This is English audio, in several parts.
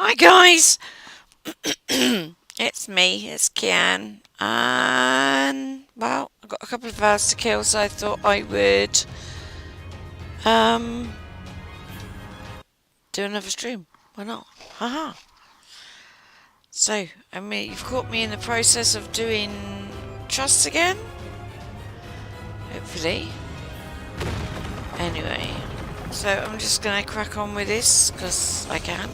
Hi guys, it's me, it's Kian, and well, I've got a couple of hours to kill, so I thought I would um do another stream. Why not? Haha. So, you've caught me in the process of doing trust again. Hopefully. Anyway, so I'm just gonna crack on with this because I can,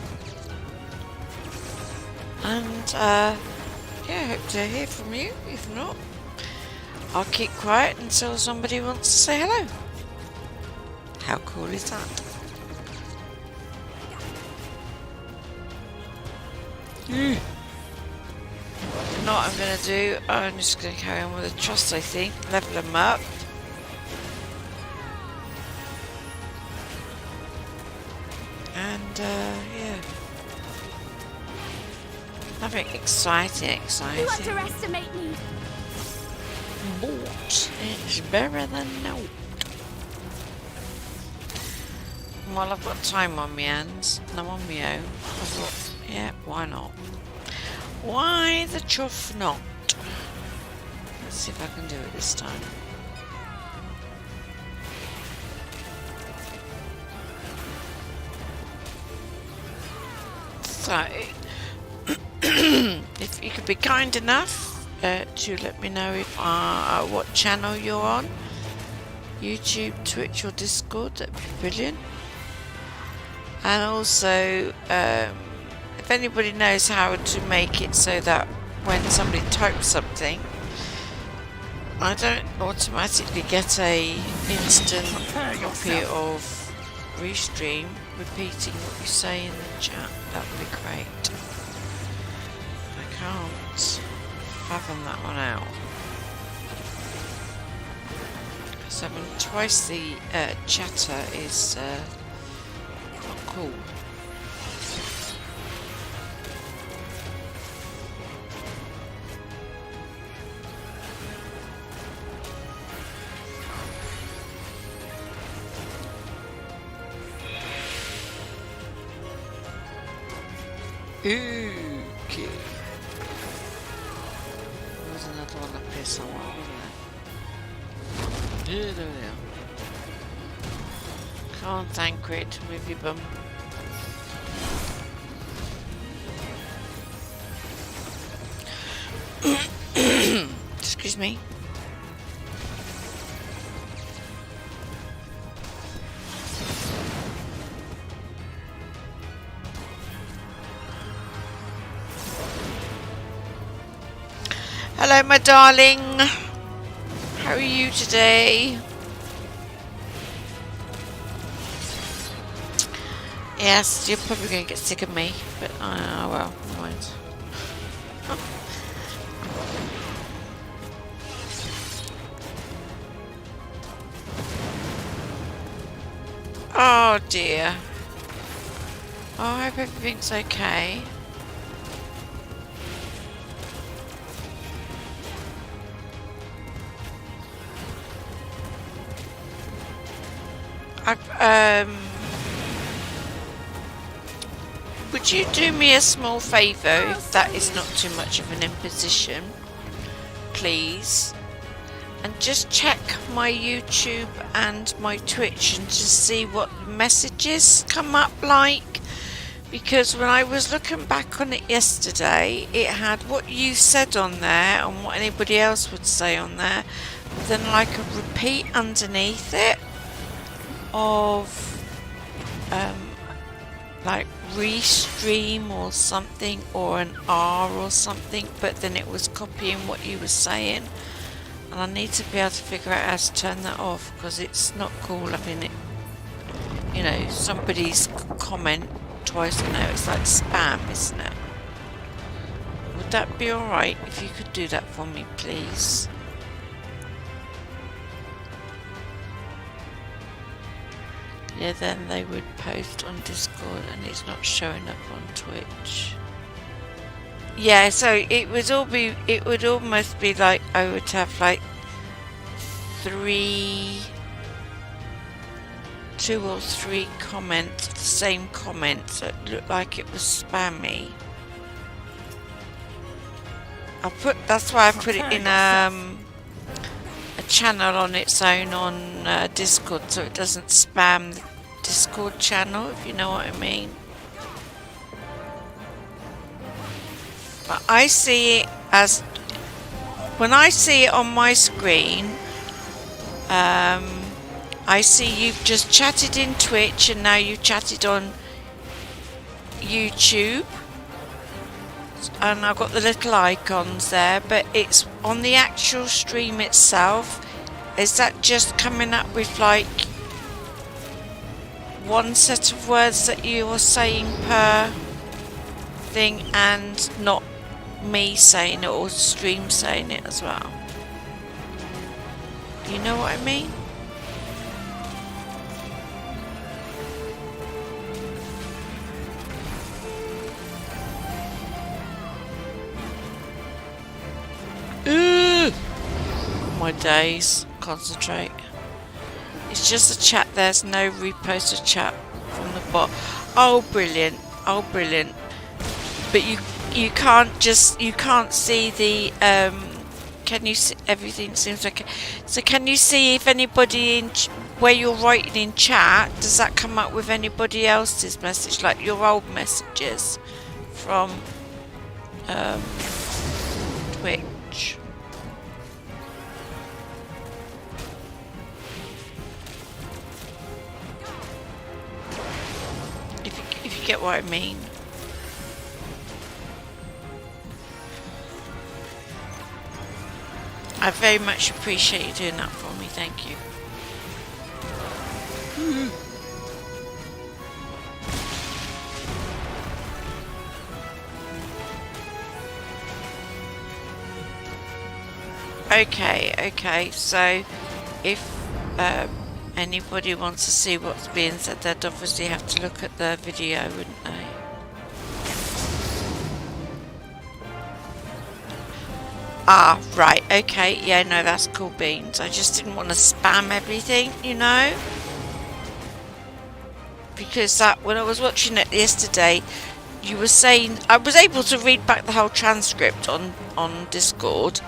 and yeah, hope to hear from you. If not, I'll keep quiet until somebody wants to say hello. How cool is that? You know what I'm going to do? I'm just going to carry on with the trust, I think. Level them up. And, yeah. Nothing exciting. You underestimate me. But it's better than no. Well, I've got time on my hands, and I'm on my own. I thought, yeah, why not? Why the chuff not? Let's see if I can do it this time. So, if you could be kind enough to let me know if what channel you're on, YouTube, Twitch or Discord, that'd be brilliant. And also, if anybody knows how to make it so that when somebody types something, I don't automatically get a instant copy of Restream repeating what you say in the chat, that would be great. I can't fathom that one out. Because having twice the chatter is not cool. Okay. There was another one up here somewhere, wasn't there? Yeah, there we are. Can't thank it, move your bum. Excuse me. Hello, my darling. How are you today? Yes, you're probably going to get sick of me, but well, never mind. Oh dear. Oh, I hope everything's okay. Would you do me a small favour if that is not too much of an imposition, please? And just check my YouTube and my Twitch and just see what messages come up like. Because when I was looking back on it yesterday, it had what you said on there and what anybody else would say on there. Then like a repeat underneath it of like restream or something, or an R or something, but then it was copying what you were saying, and I need to be able to figure out how to turn that off because it's not cool. I mean, you know, somebody's comment twice a day, it's like spam, isn't it? Would that be alright if you could do that for me, please? Yeah, then they would post on Discord and it's not showing up on Twitch. Yeah, so it would almost be like I would have like 3 2 or 3 comments, the same comment, so it looked like it was spammy. That's why I put it in a channel on its own on Discord, so it doesn't spam the Discord channel, if you know what I mean. But I see it as, when I see it on my screen, I see you've just chatted in Twitch and now you've chatted on YouTube. And I've got the little icons there, but it's on the actual stream itself. Is that just coming up with like one set of words that you are saying per thing and not me saying it or stream saying it as well? You know what I mean? My days, concentrate. It's just a chat, there's no reposted chat from the bot. Oh brilliant, oh brilliant. But you can't see the can you see, everything seems okay. So can you see if anybody in where you're writing in chat, does that come up with anybody else's message, like your old messages from Twitch? If you get what I mean. I very much appreciate you doing that for me, thank you. Okay, so if anybody wants to see what's being said, they'd obviously have to look at the video, wouldn't they? Ah, right, okay, yeah, no, that's cool beans. I just didn't want to spam everything, you know? Because that, when I was watching it yesterday, you were saying, I was able to read back the whole transcript on Discord.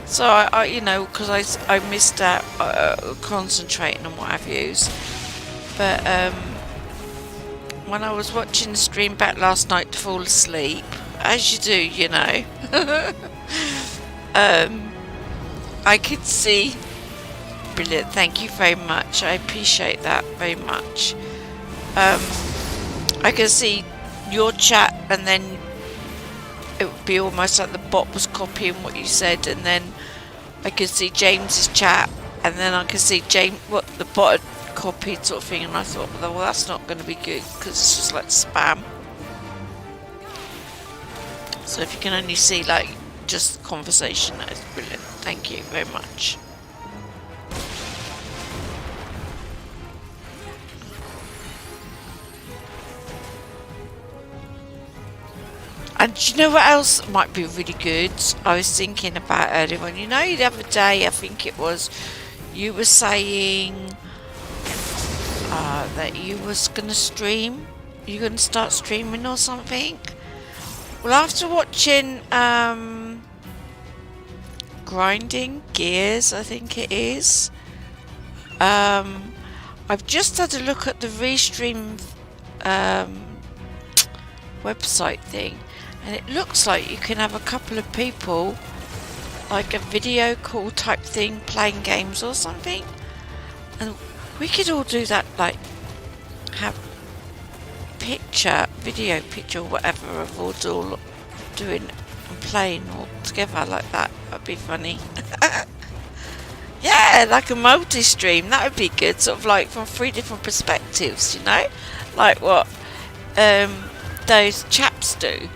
So I you know, because I missed out concentrating on what have yous. But when I was watching the stream back last night to fall asleep, as you do, you know, I could see. Brilliant, thank you very much. I appreciate that very much. I could see your chat, and then it would be almost like the bot was copying what you said, and then I could see James's chat, and then I could see what the bot had copied, sort of thing. And I thought, well, that's not going to be good because it's just like spam. So if you can only see like just conversation, that is brilliant. Thank you very much. And do you know what else might be really good? I was thinking about earlier on. You know, the other day, I think it was, you were saying that you was going to stream. You're going to start streaming or something. Well, after watching Grinding Gears, I think it is, I've just had a look at the Restream website thing. And it looks like you can have a couple of people, like a video call type thing, playing games or something. And we could all do that, like have video picture or whatever of all doing and playing all together like that. That'd be funny. Yeah, like a multi-stream, that would be good. Sort of like from 3 different perspectives, you know? Like what those chaps do.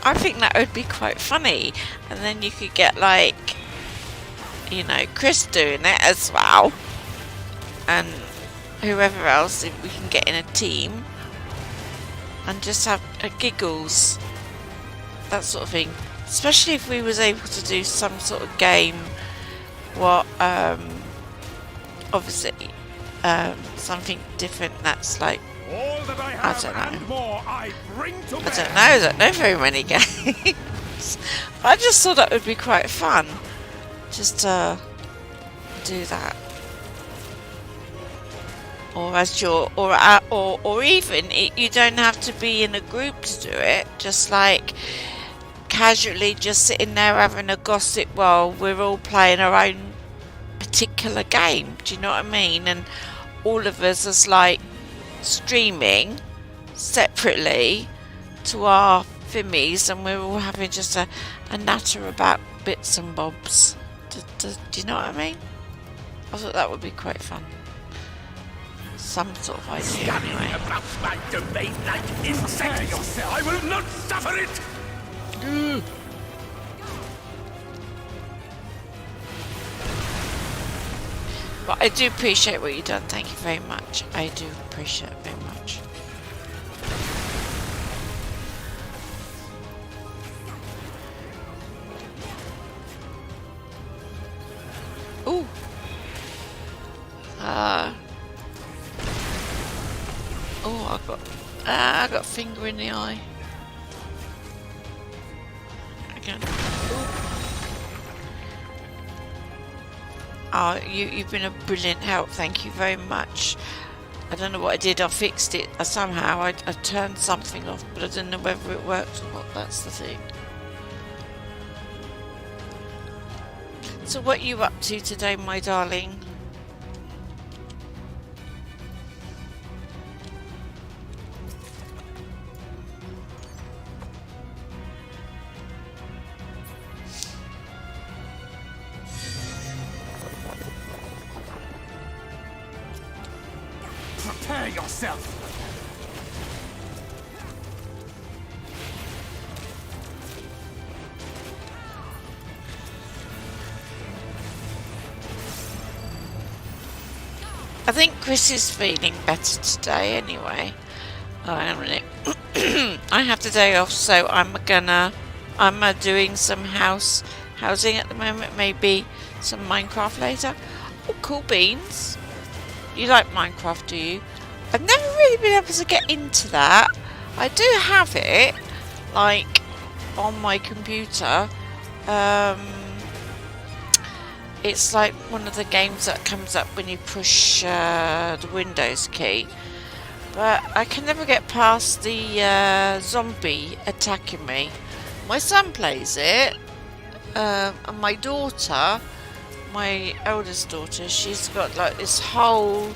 I think that would be quite funny, and then you could get like, you know, Chris doing it as well, and whoever else if we can get in a team, and just have giggles, that sort of thing. Especially if we was able to do some sort of game, what obviously something different that's like, All that I have and more I bring to bear. I don't know very many games. I just thought that would be quite fun, just to do that. Or as you're, or even you don't have to be in a group to do it. Just like casually, just sitting there having a gossip while we're all playing our own particular game. Do you know what I mean? And all of us is like streaming separately to our Fimmies, and we're all having just a natter about bits and bobs. Do you know what I mean? I thought that would be quite fun. Some sort of idea anyway. About my domain like insect yourself. I will not suffer it. But I do appreciate what you've done. Thank you very much. I do appreciate it very much. Ooh. Oh, I got a finger in the eye. Again. Oh, you've been a brilliant help. Thank you very much. I don't know what I did. I fixed it somehow. I turned something off, but I don't know whether it worked or not. That's the thing. So what are you up to today, my darling? Prepare yourself. I think Chris is feeling better today anyway. Oh, hang on a minute. I have the day off, so I'm doing some housing at the moment, maybe some Minecraft later. Oh, cool beans. You like Minecraft, do you? I've never really been able to get into that. I do have it, like, on my computer. It's like one of the games that comes up when you push the Windows key. But I can never get past the zombie attacking me. My son plays it, and my daughter, my eldest daughter, she's got like this whole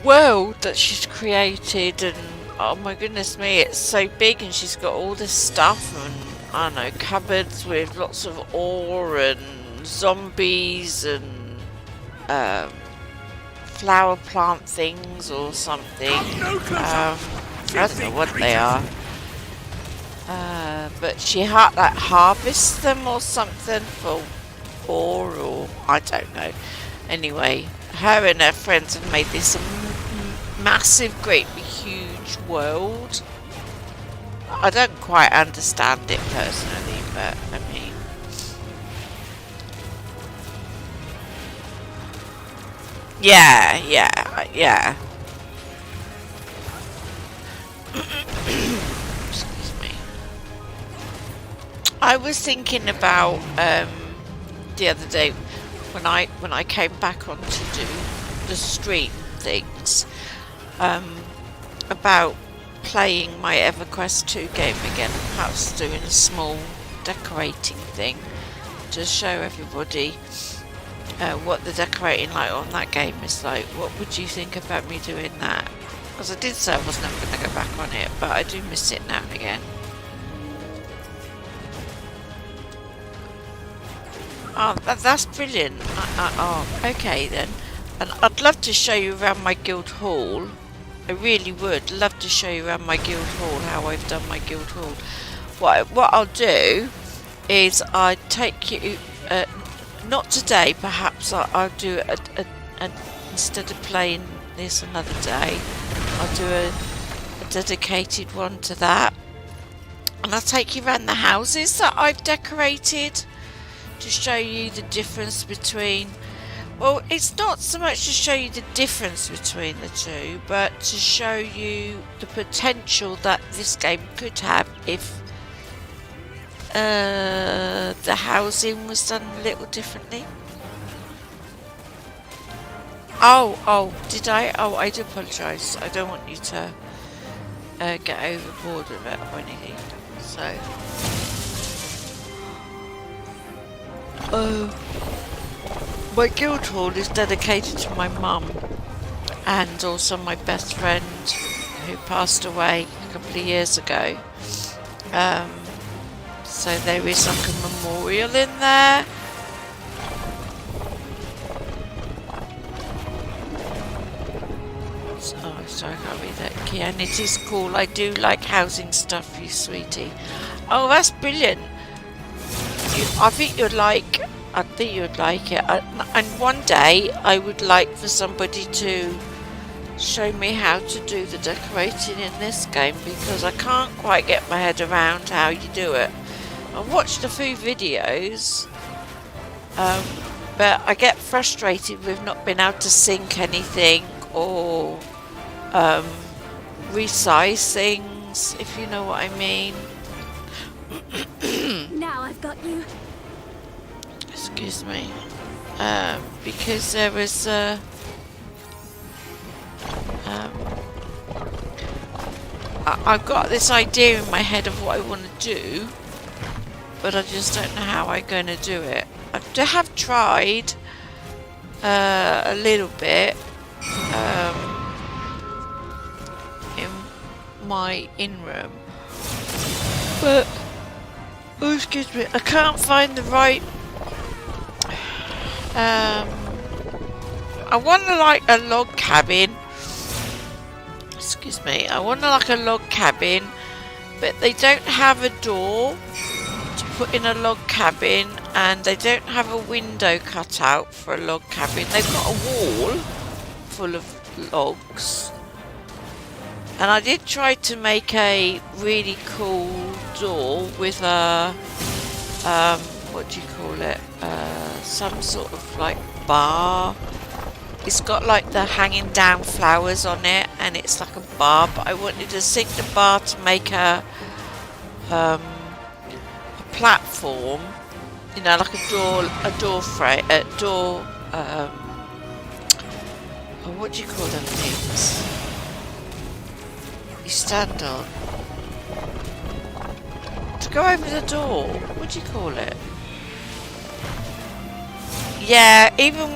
world that she's created, and oh my goodness me, it's so big, and she's got all this stuff, and I don't know, cupboards with lots of ore and zombies and flower plant things or something. I don't know what they are. But she harvests them or something for ore, or I don't know. Anyway, her and her friends have made this massive, great, huge world. I don't quite understand it personally, but I mean, yeah. Excuse me. I was thinking about the other day when I came back on to do the stream things, about playing my EverQuest 2 game again, and perhaps doing a small decorating thing to show everybody what the decorating like on that game is like. What would you think about me doing that? Because I did say I was never going to go back on it, but I do miss it now and again. Oh, that's brilliant. Oh, okay then. And I'd love to show you around my guild hall. I really would love to show you around my guild hall, how I've done my guild hall. What I'll do is I take you, not today, perhaps I'll do instead of playing this another day, I'll do a dedicated one to that. And I'll take you around the houses that I've decorated to show you the difference between Well, it's not so much to show you the difference between the two, but to show you the potential that this game could have if the housing was done a little differently. Oh, did I? Oh, I do apologise. I don't want you to get overboard with it or anything. So, my guild hall is dedicated to my mum and also my best friend who passed away a couple of years ago. So there is like a memorial in there. Oh, sorry, I can't read that. Kian, it is cool. I do like housing stuff, you sweetie. Oh, that's brilliant. I think you'd like it. And one day I would like for somebody to show me how to do the decorating in this game, because I can't quite get my head around how you do it. I've watched a few videos, but I get frustrated with not being able to sync anything or resize things, if you know what I mean. Now I've got you. Excuse me. Because there was I've got this idea in my head of what I want to do, but I just don't know how I'm going to do it. I have tried a little bit in my in-room, but oh, excuse me, I can't find the right I want to like a log cabin. Excuse me, I want to like a log cabin, but they don't have a door to put in a log cabin, and they don't have a window cut out for a log cabin. They've got a wall full of logs, and I did try to make a really cool door with a what do you call it, some sort of like bar. It's got like the hanging down flowers on it, and it's like a bar, but I wanted to sink the bar to make a platform, you know, like a door frame, oh, what do you call them things you stand on to go over the door? What do you call it? Yeah, even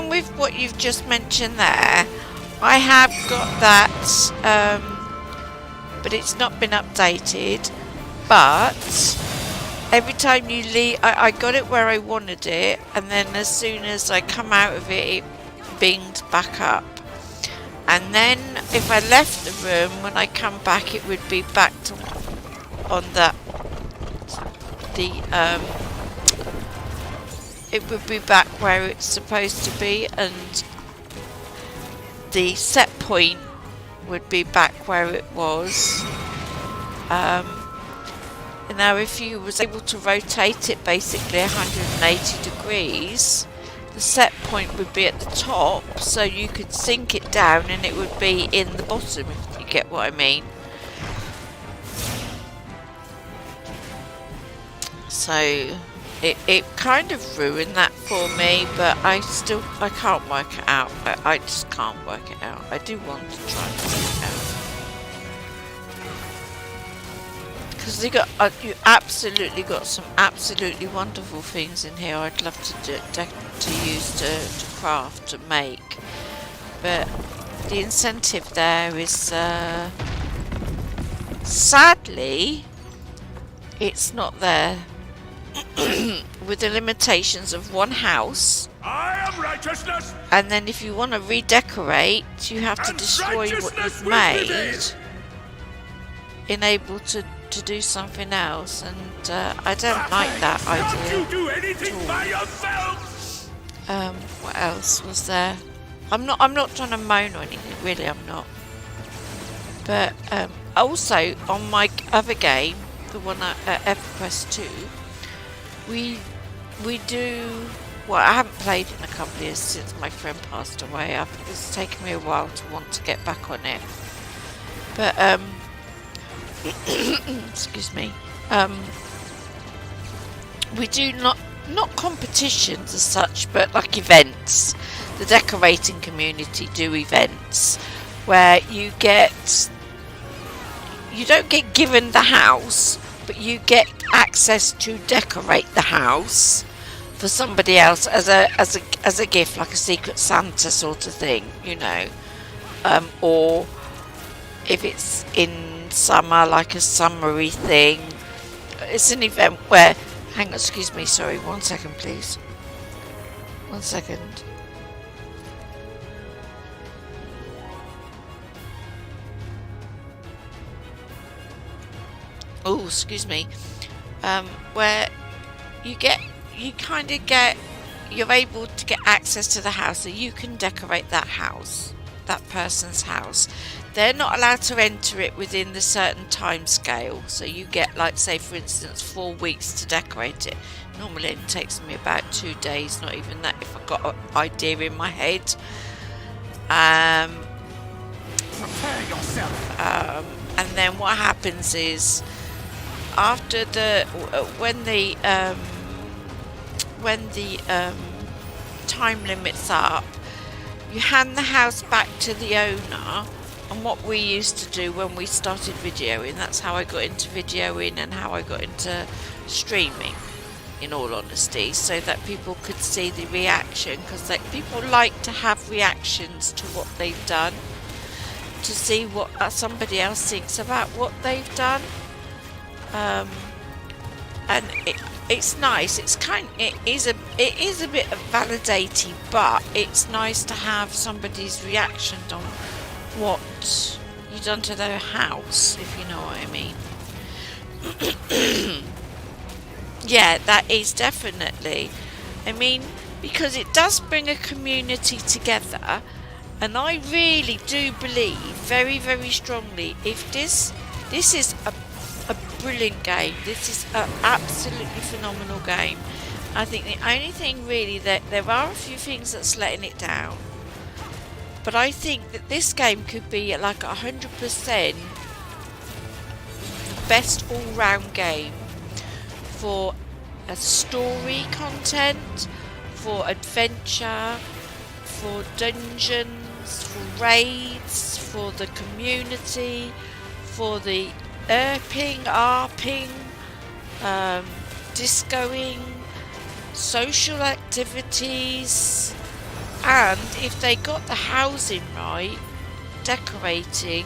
with what you've just mentioned there, I have got that, but it's not been updated. But every time you leave, I got it where I wanted it, and then as soon as I come out of it, it binged back up. And then if I left the room, when I come back, it would be back to on it would be back where it's supposed to be, and the set point would be back where it was. Now if you was able to rotate it basically 180 degrees, the set point would be at the top, so you could sink it down and it would be in the bottom, if you get what I mean. So it kind of ruined that for me, but I can't work it out. I just can't work it out. I do want to try and work it out, because you absolutely got some absolutely wonderful things in here. I'd love to use to craft, to make, but the incentive there is sadly it's not there. With the limitations of one house, I am righteousness, and then if you want to redecorate, you have to destroy what you've made in able to do something else, and I don't like that idea. Can't you do anything by yourself? What else was there? I'm not trying to moan or anything, really, I'm not. But also on my other game, the one at EverQuest 2, we do well, I haven't played in a couple of years since my friend passed away. It's taken me a while to want to get back on it. But, excuse me. We do not competitions as such, but like events. The decorating community do events where you don't get given the house, but you get access to decorate the house for somebody else as a gift, like a Secret Santa sort of thing, you know. Or if it's in summer, like a summery thing. It's an event where, hang on, excuse me, sorry, 1 second please. 1 second. Oh, excuse me. Where you're able to get access to the house, so you can decorate that house, that person's house. They're not allowed to enter it within the certain time scale, so you get, like, say for instance 4 weeks to decorate it. Normally it takes me about 2 days, not even that, if I've got an idea in my head. Prepare yourself. And then what happens is, after when the time limit's up, you hand the house back to the owner. And what we used to do when we started videoing, that's how I got into videoing and how I got into streaming, in all honesty, so that people could see the reaction, because people like to have reactions to what they've done, to see what somebody else thinks about what they've done. And it's nice. It is a bit validating, but it's nice to have somebody's reaction on what you've done to their house, if you know what I mean. Yeah, that is definitely. I mean, because it does bring a community together, and I really do believe very, very strongly, if this is a brilliant game. This is an absolutely phenomenal game. I think the only thing really, that there are a few things that's letting it down, but I think that this game could be like 100% the best all-round game for a story content, for adventure, for dungeons, for raids, for the community, for the ARPing, discoing, social activities, and if they got the housing right, decorating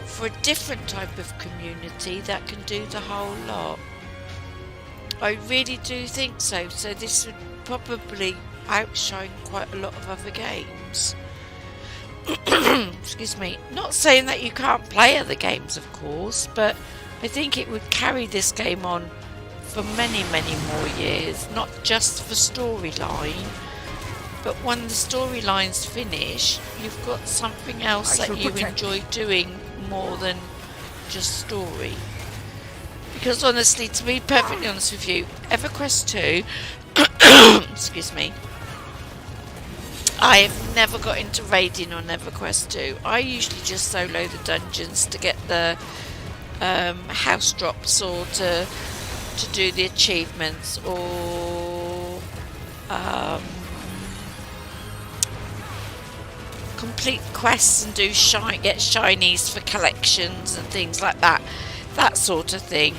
for a different type of community that can do the whole lot. I really do think so. So this would probably outshine quite a lot of other games. Excuse me. Not saying that you can't play other games, of course, but I think it would carry this game on for many, many more years, not just for storyline, but when the storylines finish, you've got something else that you enjoy doing more than just story. Because honestly, to be perfectly honest with you, EverQuest 2, excuse me, I have never got into raiding on EverQuest 2. I usually just solo the dungeons to get the house drops, or to do the achievements, or complete quests and get shinies for collections and things like that sort of thing.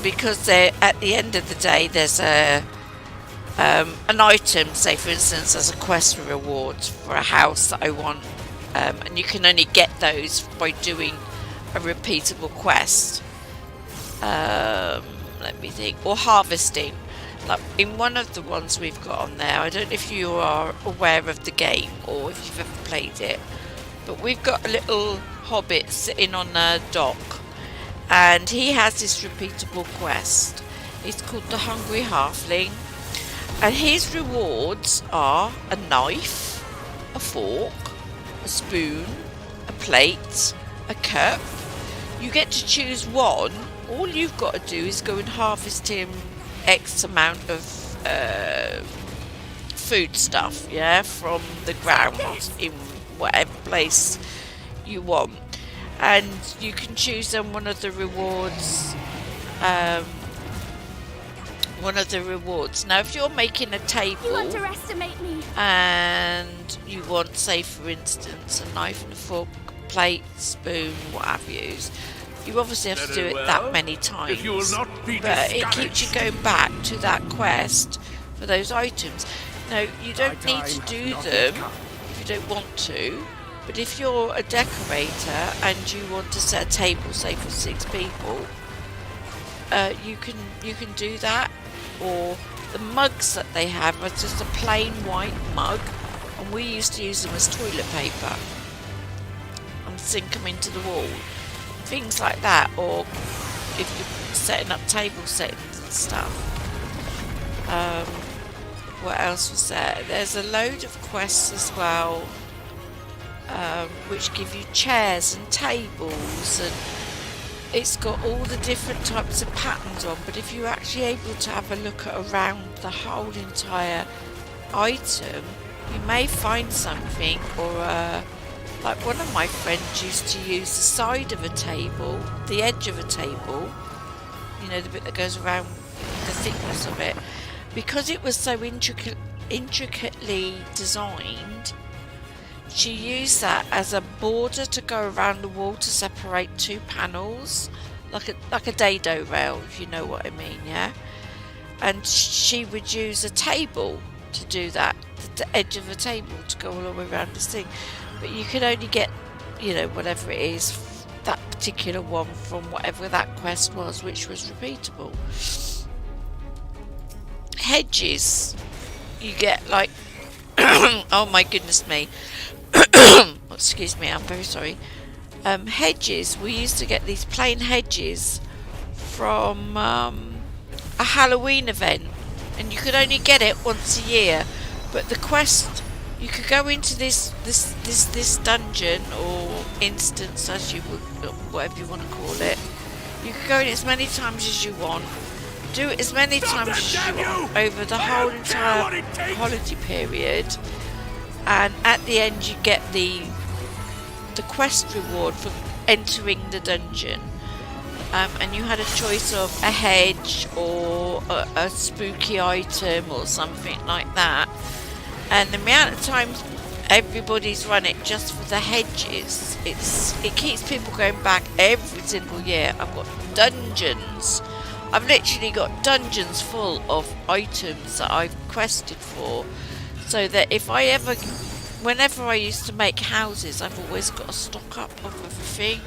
Because at the end of the day, there's an item, say for instance, as a quest reward for a house that I want, and you can only get those by doing a repeatable quest. Let me think. Or harvesting. Like in one of the ones we've got on there, I don't know if you are aware of the game or if you've ever played it, but we've got a little hobbit sitting on a dock, and he has this repeatable quest. It's called the Hungry Halfling, and his rewards are a knife, a fork, a spoon, a plate, a cup. You get to choose one. All you've got to do is go and harvest him X amount of food stuff, yeah, from the ground in whatever place you want, and you can choose on one of the rewards. Now, if you're making a You table underestimate me. and you want, say for instance, a knife and a fork, plate, spoon, what have you obviously have to do it that many times. If you will not be but it discouraged. keeps you going back to that quest for those items. Now, you don't need to do them if you don't want to, but if you're a decorator and you want to set a table, say for 6 people, you can do that. Or the mugs that they have are just a plain white mug, and we used to use them as toilet paper and sink them into the wall, things like that. Or if you're setting up table settings and stuff. What else was there? There's a load of quests as well, which give you chairs and tables, and it's got all the different types of patterns on. But if you're actually able to have a look at around the whole entire item, you may find something. Or like one of my friends used to use the side of a table, the edge of a table, you know, the bit that goes around the thickness of it, because it was so intricately designed. She used that as a border to go around the wall to separate 2 panels, like a dado rail, if you know what I mean, yeah? And she would use a table to do that, the edge of a table to go all the way around this thing. But you can only get, you know, whatever it is, that particular one from whatever that quest was, which was repeatable. Hedges, you get like, oh my goodness me. Excuse me, I'm very sorry. Hedges, we used to get these plain hedges from a Halloween event, and you could only get it once a year. But the quest, you could go into this dungeon or instance, as you would, whatever you want to call it. You could go in as many times as you want, do it as many times as you want over the whole entire holiday period. And at the end you get the quest reward for entering the dungeon, and you had a choice of a hedge or a spooky item or something like that. And the amount of times everybody's run it just for the hedges, it keeps people going back every single year. I've got dungeons. I've literally got dungeons full of items that I've quested for, so that whenever I used to make houses, I've always got a stock up of everything.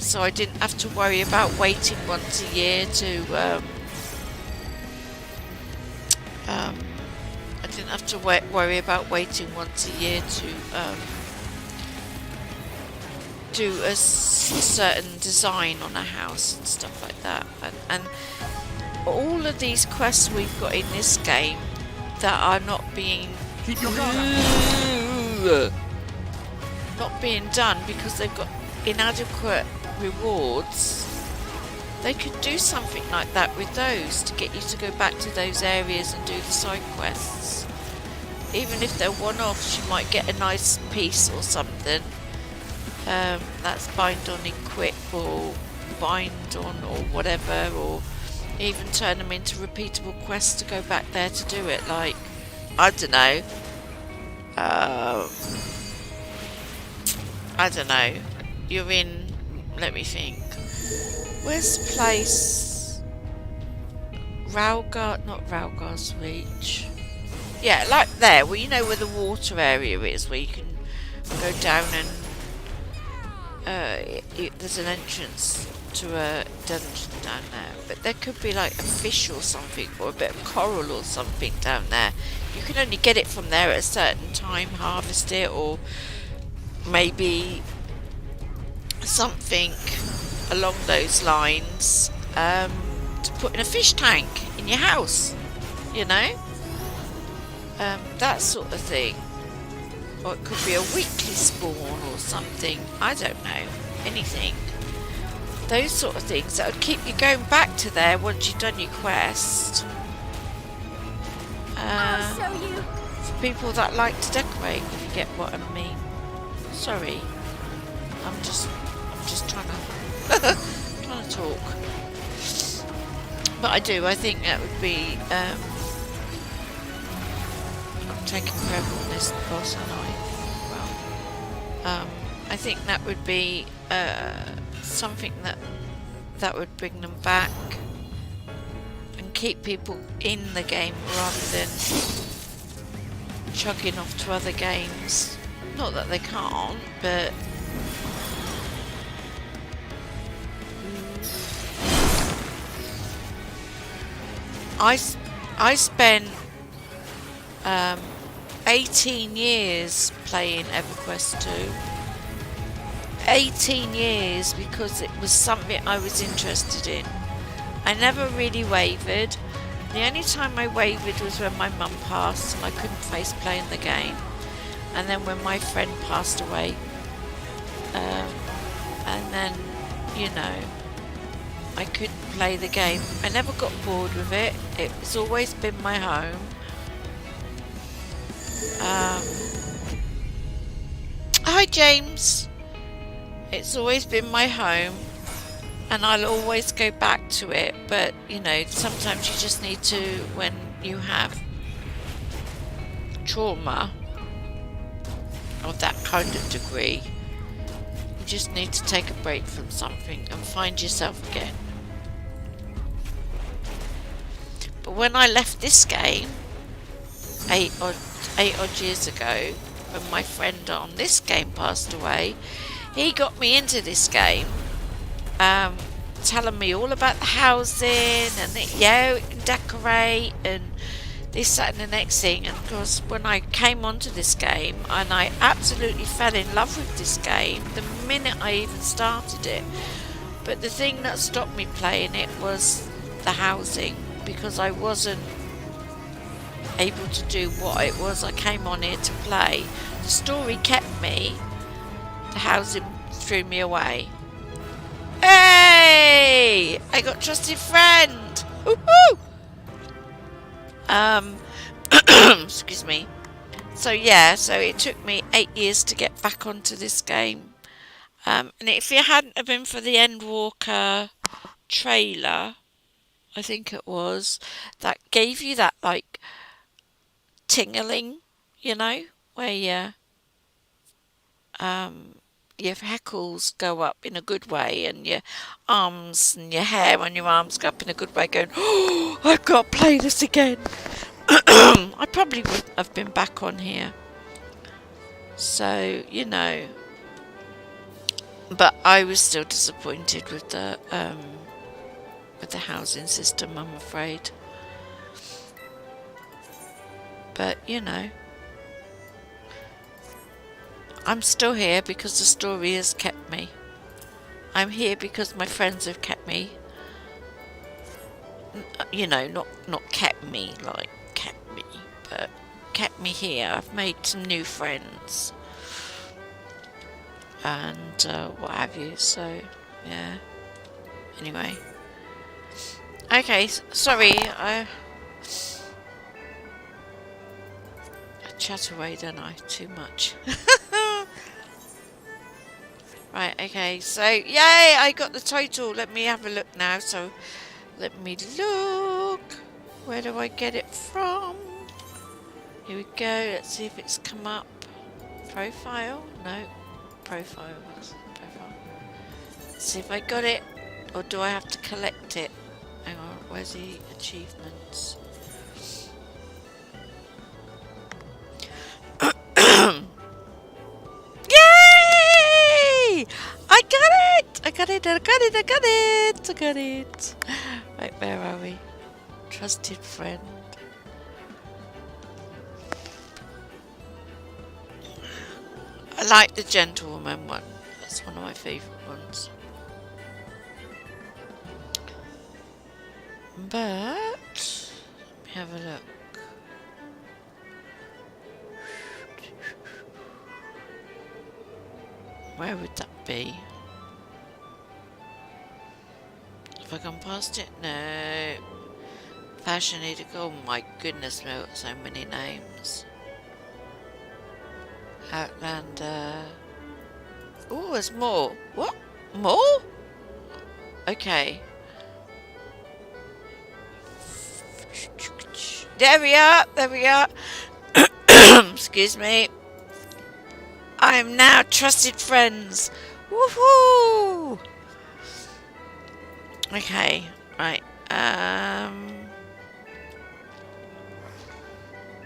So I didn't have to worry about waiting once a year to. I didn't have to worry about waiting once a year to do a certain design on a house and stuff like that. And all of these quests we've got in this game that are not being done because they've got inadequate rewards, they could do something like that with those to get you to go back to those areas and do the side quests. Even if they're one-offs, you might get a nice piece or something. That's bind on equip or bind on or whatever, or even turn them into repeatable quests to go back there to do it. Like, I don't know. I don't know. You're in. Let me think. Where's the place? Not Ralgar's Reach. Yeah, like there, where you know where the water area is, where you can go down and there's an entrance to a dungeon down there. But there could be like a fish or something, or a bit of coral or something down there. You can only get it from there at a certain time, harvest it, or maybe something along those lines to put in a fish tank in your house, you know, that sort of thing. Or it could be a weekly spawn or something, I don't know, anything. Those sort of things that would keep you going back to there once you've done your quest. I'll show you. For people that like to decorate, if you get what I mean. Sorry, I'm just trying to trying to talk. But I do. I think that would be. I'm taking forever on this boss, and I think that would be something that would bring them back and keep people in the game rather than chugging off to other games. Not that they can't, but I spent 18 years playing EverQuest 2. 18 years because it was something I was interested in. I never really wavered. The only time I wavered was when my mum passed and I couldn't face playing the game. And then when my friend passed away. And then, you know, I couldn't play the game. I never got bored with it. It's always been my home. Hi James. It's always been my home and I'll always go back to it, but you know, sometimes you just need to, when you have trauma of that kind of degree, you just need to take a break from something and find yourself again. But when I left this game 8 odd years ago, when my friend on this game passed away, he got me into this game, telling me all about the housing and we can decorate and this, that and the next thing. And of course, when I came onto this game, and I absolutely fell in love with this game the minute I even started it. But the thing that stopped me playing it was the housing, because I wasn't able to do what it was I came on here to play. The story kept me, the housing threw me away. Hey! I got trusted friend! Woohoo! Excuse me. So yeah, so it took me 8 years to get back onto this game. And if it hadn't have been for the Endwalker trailer, I think it was, that gave you that like tingling, you know, where your hackles go up in a good way and your arms and your hair on your arms go up in a good way, going, oh, I've got to play this again. I probably would have been back on here. So, you know, but I was still disappointed with the housing system, I'm afraid. But, you know, I'm still here because the story has kept me. I'm here because my friends have kept me. You know, not kept me, like kept me, but kept me here. I've made some new friends. And what have you, so, yeah. Anyway. Okay, sorry, I chat away, don't I? Too much. Right, okay, so, yay, I got the title. Let me have a look now, so, let me look. Where do I get it from? Here we go, let's see if it's come up. Profile? No. Profile. Let's see if I got it, or do I have to collect it? Hang on, where's the achievements? Yay! I got it! Right, where are we? Trusted friend. I like the gentlewoman one. That's one of my favourite ones. But let me have a look. Where would that be? If I gone past it? No. Passionate. Oh my goodness, we've got so many names. Outlander. Oh, there's more. What? More? Okay. There we are. There we are. Excuse me. I am now trusted friends. Woohoo! Okay. Right.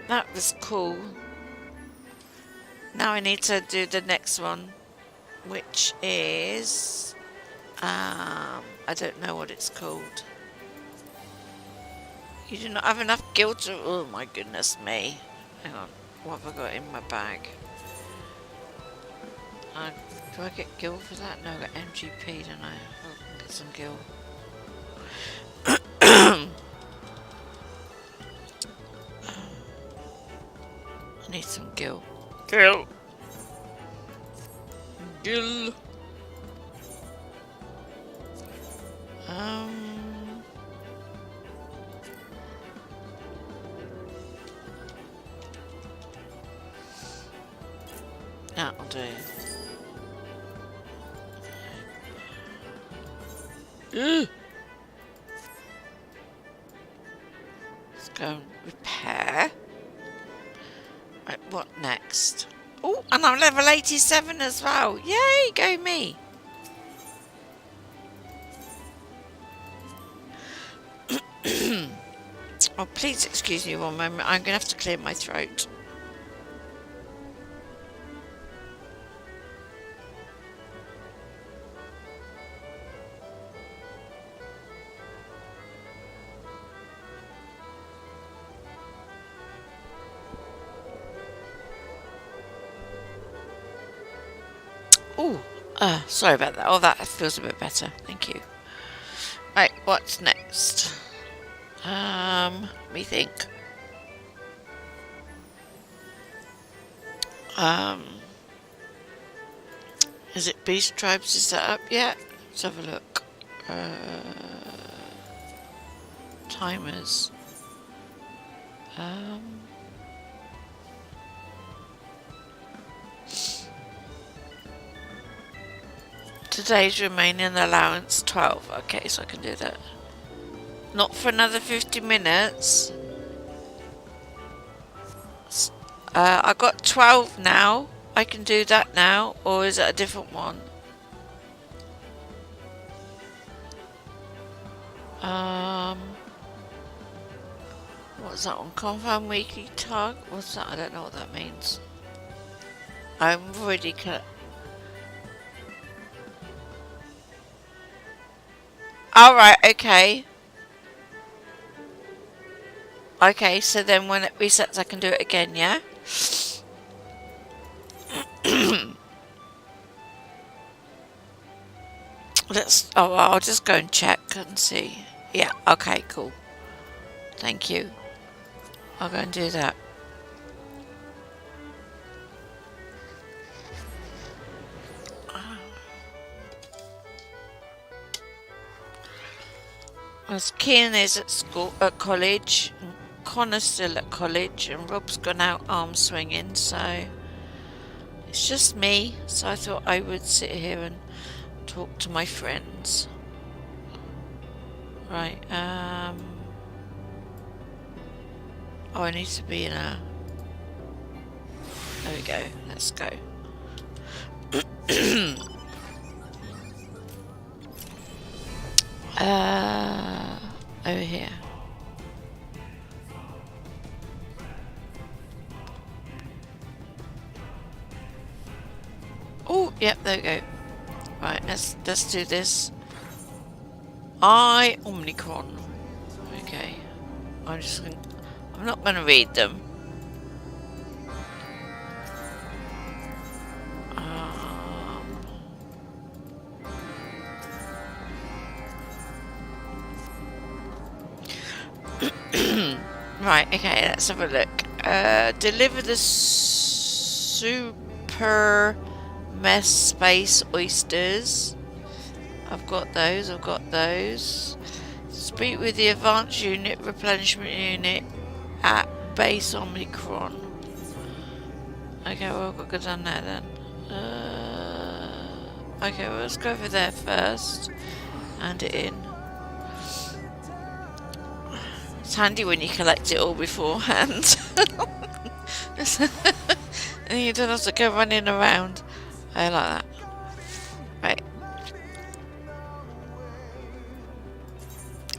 That was cool. Now I need to do the next one, which is I don't know what it's called. You do not have enough gil to... Oh my goodness me. Hang on. What have I got in my bag? Do I get gil for that? No, I got MGP, don't I? I'll get some gil. I need some gil. Gil! Gil! That'll do. Let's go and repair. Right, what next? Oh, and I'm level 87 as well. Yay, go me. Oh, please excuse me one moment. I'm going to have to clear my throat. Oh, sorry about that. Oh, that feels a bit better. Thank you. Right, what's next? Let me think. Is it Beast Tribes? Is that up yet? Let's have a look. Timers. Today's remaining allowance 12. Okay, so I can do that. Not for another 50 minutes. I got 12 now. I can do that now, or is it a different one? What's that one? Confirm weekly target? What's that? I don't know what that means. I'm already Alright, okay. Okay, so then when it resets I can do it again, yeah? I'll just go and check and see. Yeah, okay, cool. Thank you. I'll go and do that. As Kian is at school, at college, Connor's still at college, and Rob's gone out arm swinging, so it's just me. So I thought I would sit here and talk to my friends. Right, oh, I need to be in a... There we go, let's go. Over here. Oh, yep, there we go. Right, let's do this. Omnicron. Okay. I'm not gonna read them. Right, okay, let's have a look. Deliver the super mess space oysters. I've got those. Speak with the advanced unit replenishment unit at base Omicron. Okay, well, I've got to go down there then. Okay, well, let's go over there first. Hand it in. It's handy when you collect it all beforehand. And you don't have to go running around. I like that. Right.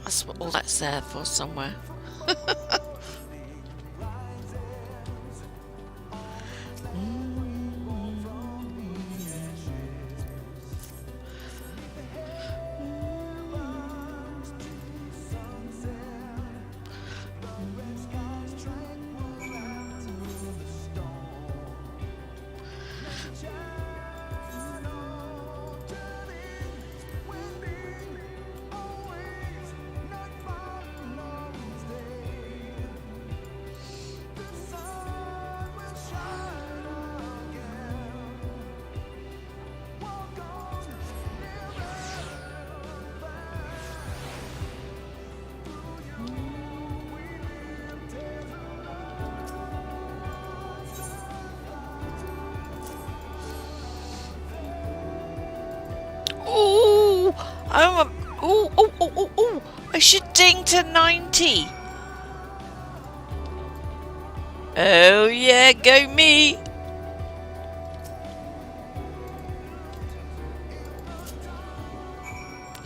That's what all that's there for somewhere. Ooh! Ooh! I should ding to 90. Oh yeah, go me!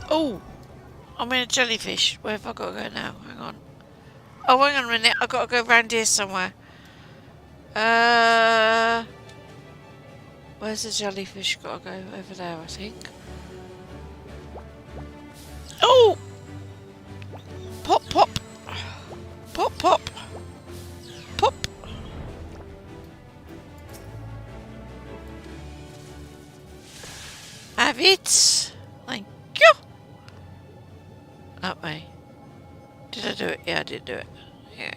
Oh! I'm in a jellyfish. Where have I got to go now? Hang on. Oh, hang on a minute. I've got to go round here somewhere. Where's the jellyfish got to go? Over there, I think. Oh! Pop, pop! Pop, pop! Pop! Have it! Thank you! That way. Did I do it? Yeah, I did do it. Yeah.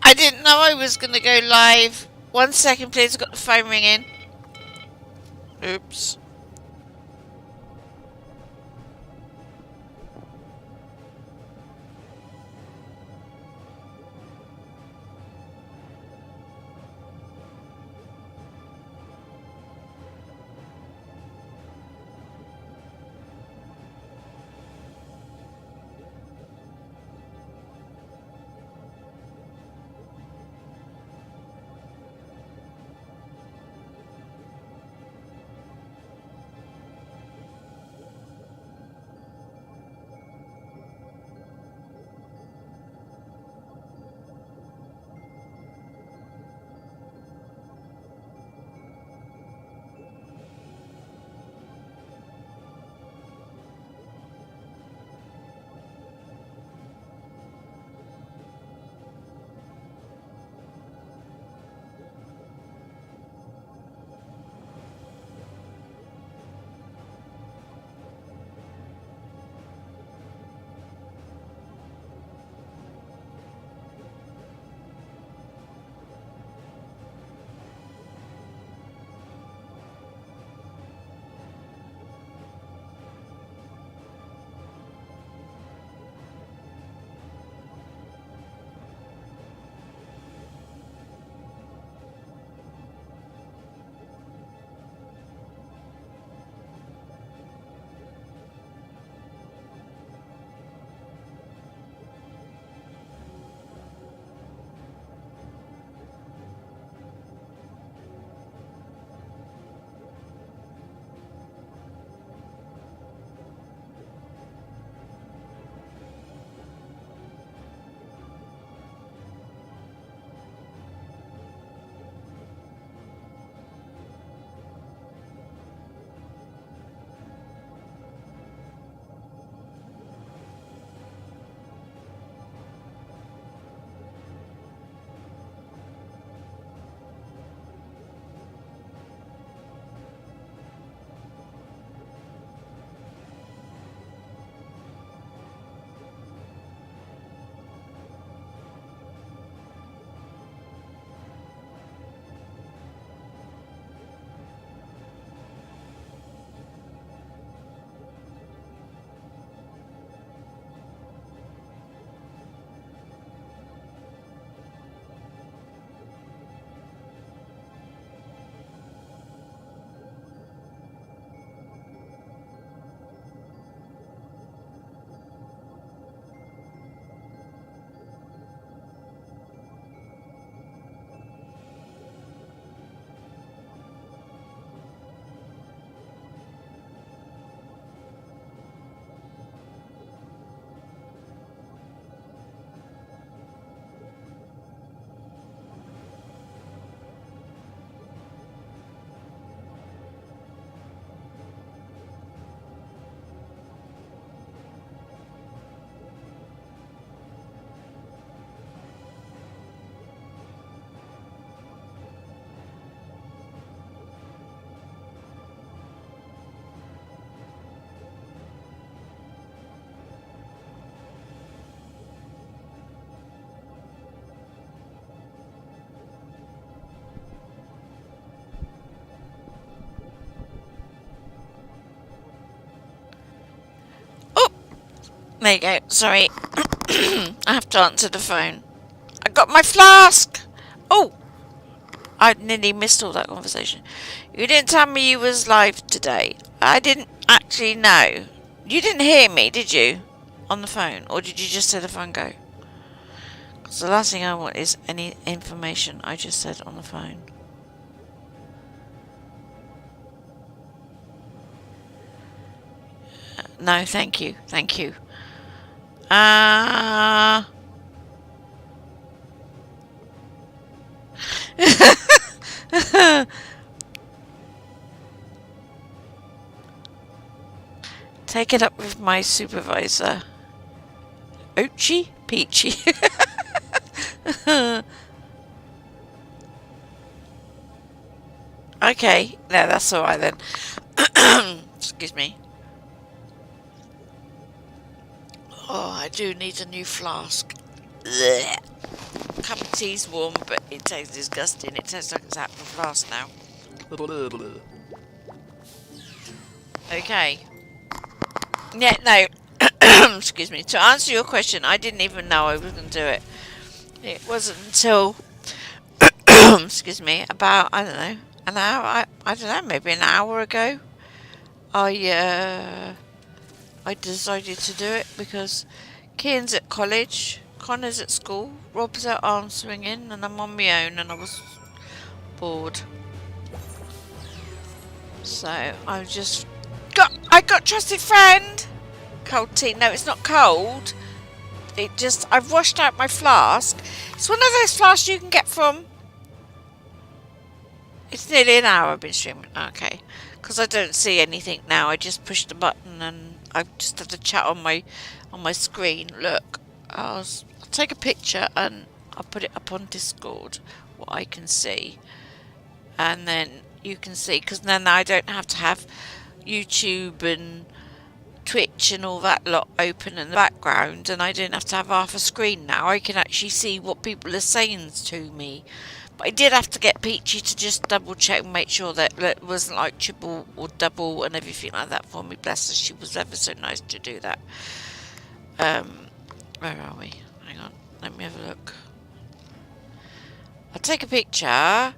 I didn't know I was going to go live. 1 second, please. I've got the phone ringing. Oops. There you go. Sorry. I have to answer the phone. I got my flask! Oh! I nearly missed all that conversation. You didn't tell me you was live today. I didn't actually know. You didn't hear me, did you? On the phone? Or did you just say the phone go? Because the last thing I want is any information I just said on the phone. No, thank you. Thank you. Take it up with my supervisor. Ochi? Peachy. Okay, no, that's alright then. Excuse me. Oh, I do need a new flask. Blech. Cup of tea's warm, but it tastes disgusting. It tastes like it's out of a flask now. Okay. Yeah, no. Excuse me. To answer your question, I didn't even know I was going to do it. It wasn't until, excuse me, about, I don't know, an hour, I don't know, maybe an hour ago, I decided to do it because Kian's at college, Connor's at school, Rob's out arm swinging, and I'm on my own, and I was bored. So I got trusted friend. Cold tea. No, it's not cold. I've washed out my flask. It's one of those flasks you can get from. It's nearly an hour I've been streaming. Okay. Because I don't see anything now. I just pushed the button and I've just had a chat on my screen. Look. I'll take a picture and I'll put it up on Discord. What I can see. And then you can see. Because then I don't have to have YouTube and Twitch and all that lot open in the background, and I don't have to have half a screen now. I can actually see what people are saying to me. But I did have to get Peachy to just double check and make sure that it wasn't like triple or double and everything like that for me. Bless her, she was ever so nice to do that. Where are we? Hang on, let me have a look. I'll take a picture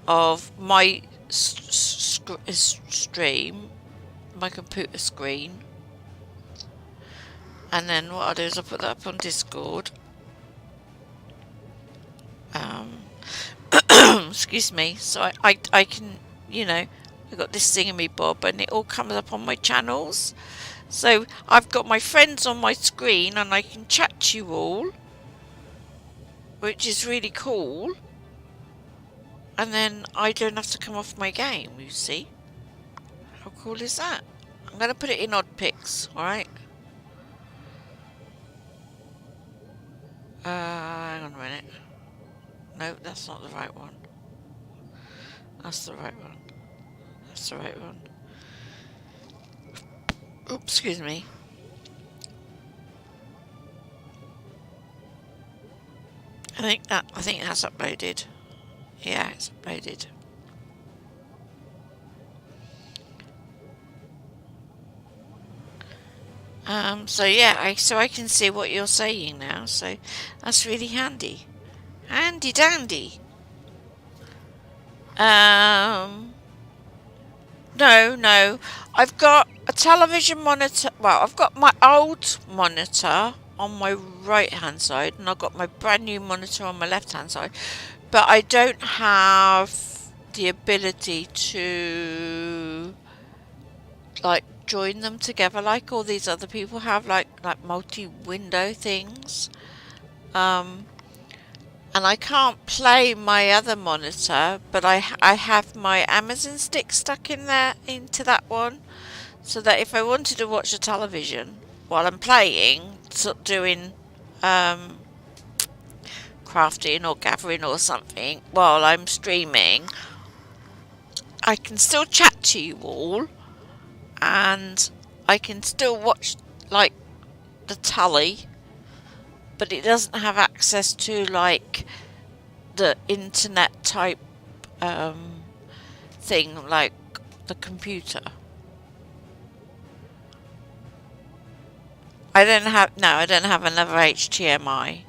of my stream, my computer screen. And then what I'll do is I'll put that up on Discord. Excuse me. So I can, you know, I've got this thingamabob and it all comes up on my channels. So I've got my friends on my screen and I can chat to you all, which is really cool. And then I don't have to come off my game, you see. How cool is that? I'm going to put it in odd pics, alright? Hang on a minute. No, that's not the right one. That's the right one. That's the right one. Oops, excuse me. I think that's uploaded. Yeah, it's uploaded. So yeah, so I can see what you're saying now, so that's really handy. Handy dandy. No. I've got a television monitor. Well, I've got my old monitor on my right hand side, and I've got my brand new monitor on my left hand side. But I don't have the ability to like join them together like all these other people have, like multi-window things. And I can't play my other monitor, but I have my Amazon stick stuck in there into that one, so that if I wanted to watch the television while I'm playing, doing crafting or gathering or something while I'm streaming, I can still chat to you all, and I can still watch like the tally. But it doesn't have access to like the internet type thing like the computer. I don't have, no, I don't have another HDMI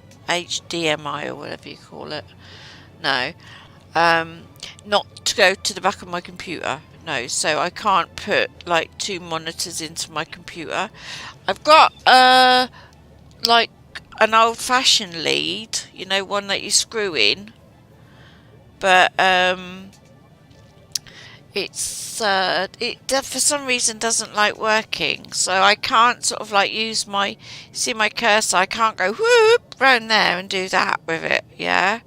or whatever you call it. No. Not to go to the back of my computer. No, so I can't put like two monitors into my computer. I've got like an old-fashioned lead, you know, one that you screw in, but it for some reason doesn't like working, so I can't sort of like use my, see my cursor, I can't go whoop round there and do that with it, yeah,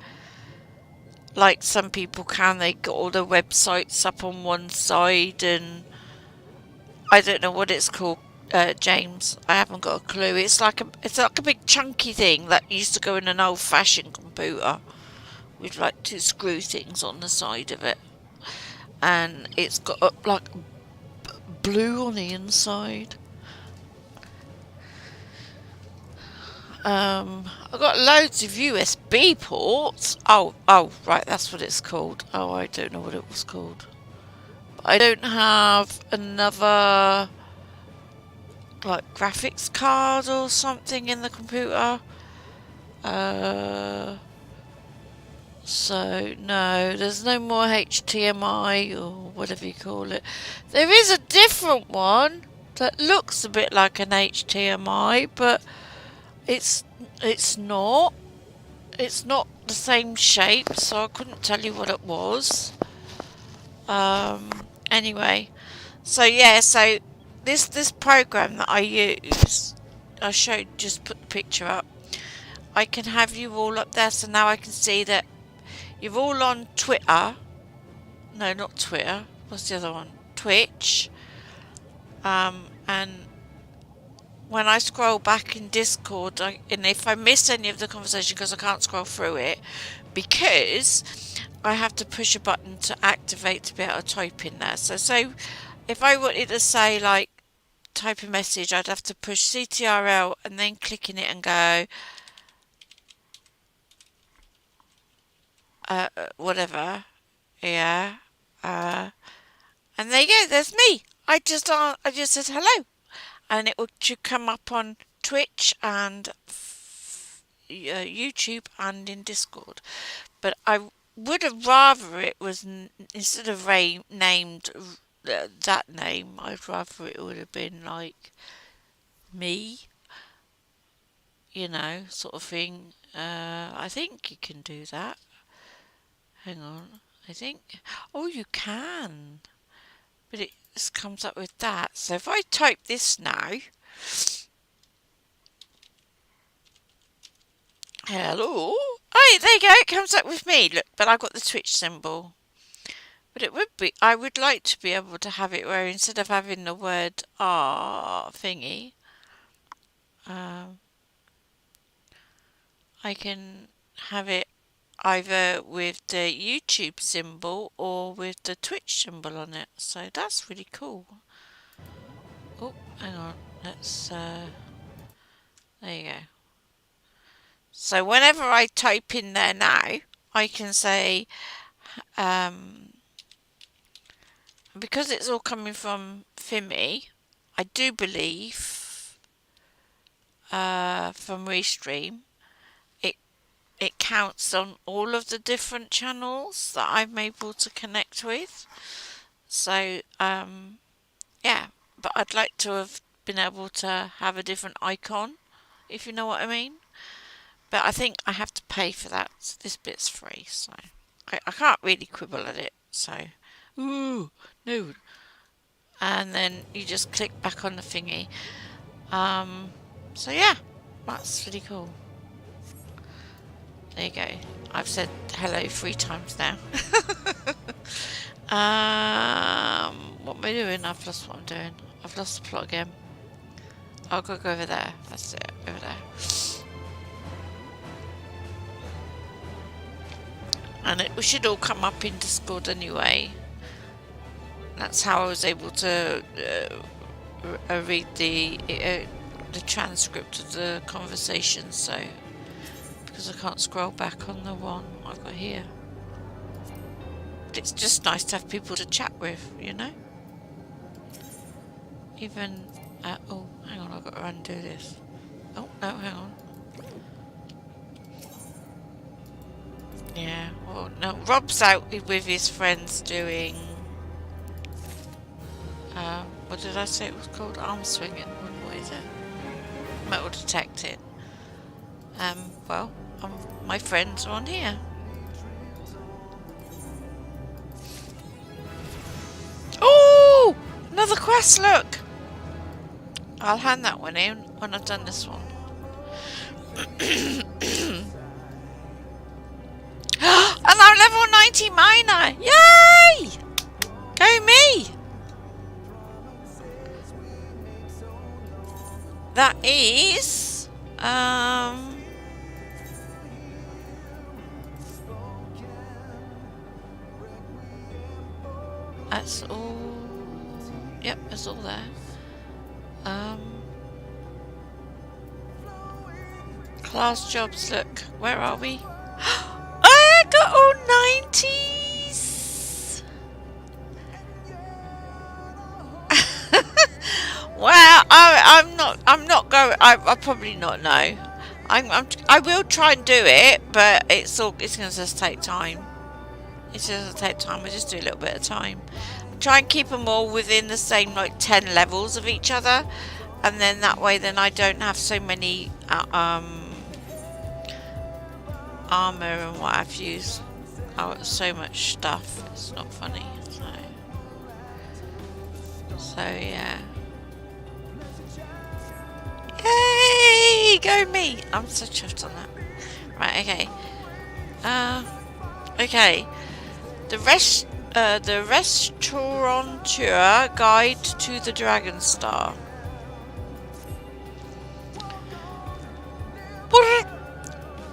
like some people can. They got all the websites up on one side, and I don't know what it's called, James. I haven't got a clue. It's like a big chunky thing that used to go in an old-fashioned computer with like two screw things on the side of it, and it's got like blue on the inside. I've got loads of USB ports. Oh, right, that's what it's called. Oh, I don't know what it was called. But I don't have another like graphics card or something in the computer. So no, there's no more HDMI or whatever you call it. There is a different one that looks a bit like an HDMI, but it's not. It's not the same shape, so I couldn't tell you what it was. Anyway, so yeah, so this program that I use, I showed, just put the picture up. I can have you all up there, so now I can see that you're all on Twitter. No, not Twitter. What's the other one? Twitch. And when I scroll back in Discord, and if I miss any of the conversation because I can't scroll through it, because I have to push a button to activate to be able to type in there. So if I wanted to say, like, type a message, I'd have to push CTRL and then click in it and go, whatever, yeah, and there you go, there's me. I just said hello, and it should come up on Twitch and YouTube and in Discord. But I would have rather it was, instead of named that name, I'd rather it would have been like me, you know, sort of thing. I think you can do that. Hang on, I think. Oh, you can. But it just comes up with that. So if I type this now. Hello. Oh, there you go. It comes up with me. Look, but I've got the Twitch symbol. But it would be, I would like to be able to have it where instead of having the word R thingy, I can have it either with the YouTube symbol or with the Twitch symbol on it. So that's really cool. Oh, hang on. Let's, there you go. So whenever I type in there now, I can say, because it's all coming from Fimi, I do believe, from Restream, it counts on all of the different channels that I'm able to connect with. So, yeah, but I'd like to have been able to have a different icon, if you know what I mean. But I think I have to pay for that. So this bit's free, so I can't really quibble at it. So, ooh, no. And then you just click back on the thingy. So yeah, that's really cool. There you go. I've said hello 3 times now. What am I doing? I've lost what I'm doing. I've lost the plot again. I'll go over there. That's it. Over there. And it should all come up in Discord anyway. That's how I was able to read the transcript of the conversation. So, because I can't scroll back on the one I've got here. But it's just nice to have people to chat with, you know. Even oh, hang on, I've got to undo this. Oh, no, hang on. Yeah, well, no, Rob's out with his friends doing... what did I say it was called? Arm swinging. What is it? Metal detecting. Well, my friends are on here. Oh! Another quest, look! I'll hand that one in when I've done this one. And I'm level 90 miner! Yay! Go me! That is... that's all... Yep, that's all there. Class jobs, look. Where are we? I got all 90s! Well, I'm not going. I probably not know. I will try and do it, but it's going to just take time. It's just gonna take time. I just do a little bit of time. Try and keep them all within the same like 10 levels of each other, and then that way, then I don't have so many armor and what have you. Oh, so much stuff. It's not funny. So yeah. Yay! Go me! I'm so chuffed on that. Right, okay. Okay. The restaurateur guide to the Dragon Star.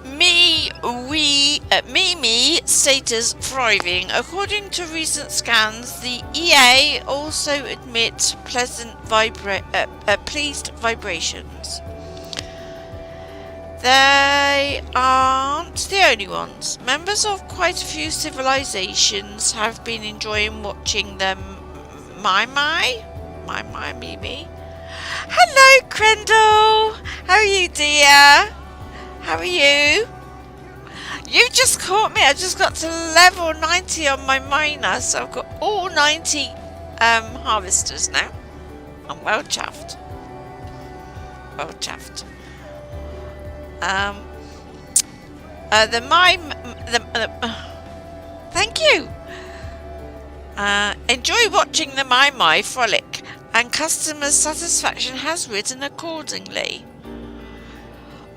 Mimi status thriving. According to recent scans, the EA also admits pleased vibrations. They aren't the only ones. Members of quite a few civilizations have been enjoying watching them. Mimi. Hello, Crendel. How are you, dear? How are you? You just caught me. I just got to level 90 on my miner, so I've got all 90 harvesters now. I'm well chuffed. Well chuffed. Thank you. Enjoy watching the My frolic, and customer satisfaction has risen accordingly.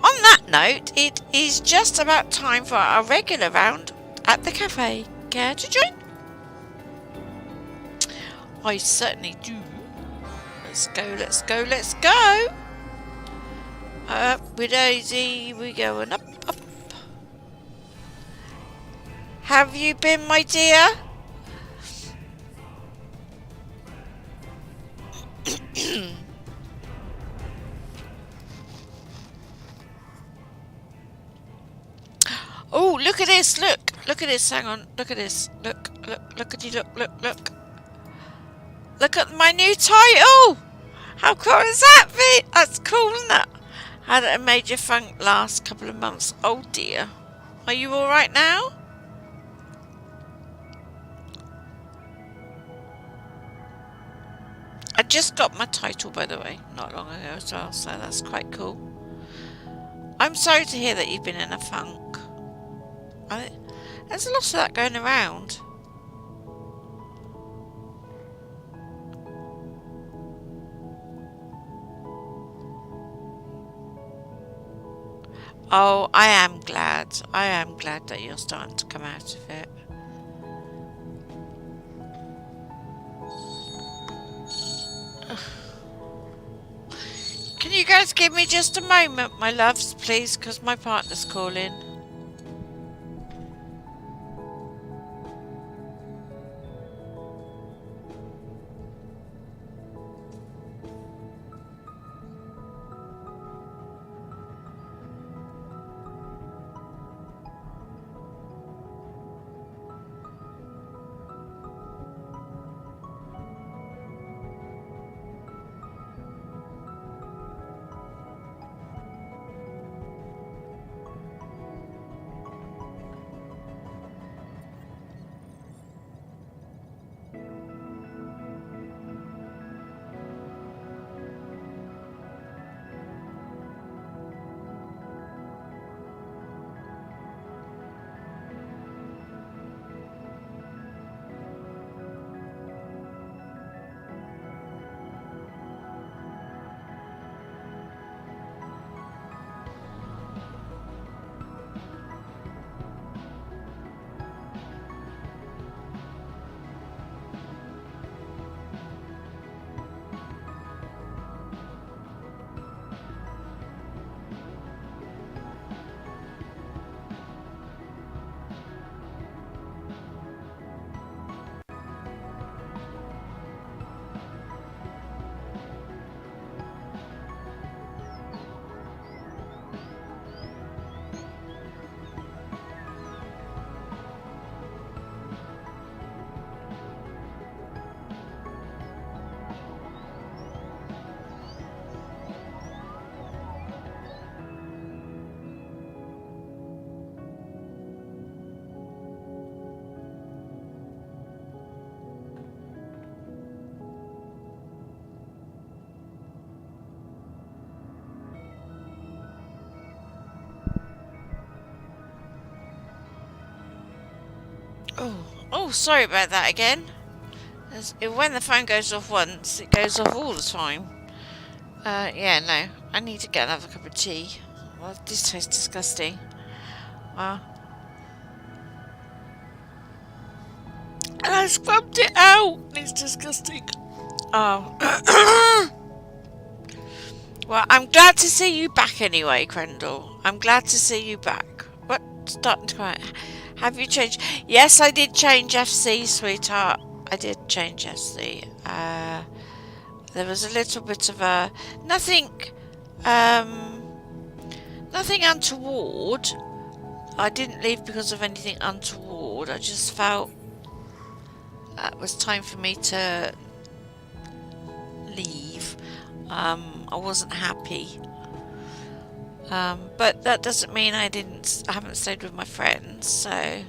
On that note, it is just about time for our regular round at the cafe. Care to join? I certainly do. Let's go, let's go, let's go! Up with Daisy, we're going up. Have you been, my dear? Oh, look at this, look at this, hang on, look at this, look at you, look. Look at my new title! How cool is that, Pete? That's cool, isn't it? Had a major funk last couple of months. Oh dear. Are you alright now? I just got my title, by the way, not long ago as well, so that's quite cool. I'm sorry to hear that you've been in a funk. There's a lot of that going around. Oh, I am glad. I am glad that you're starting to come out of it. Can you guys give me just a moment, my loves, please, because my partner's calling. Oh, sorry about that again. When the phone goes off once, it goes off all the time. Yeah, no. I need to get another cup of tea. Well, this tastes disgusting. Well, and I scrubbed it out. It's disgusting. Oh. Well, I'm glad to see you back anyway, Crendel. I'm glad to see you back. What? Starting to cry. Have you changed? Yes, I did change FC, sweetheart. I did change FC. There was a little bit of a... Nothing untoward. I didn't leave because of anything untoward. I just felt it was time for me to leave. I wasn't happy. But that doesn't mean I haven't stayed with my friends. So,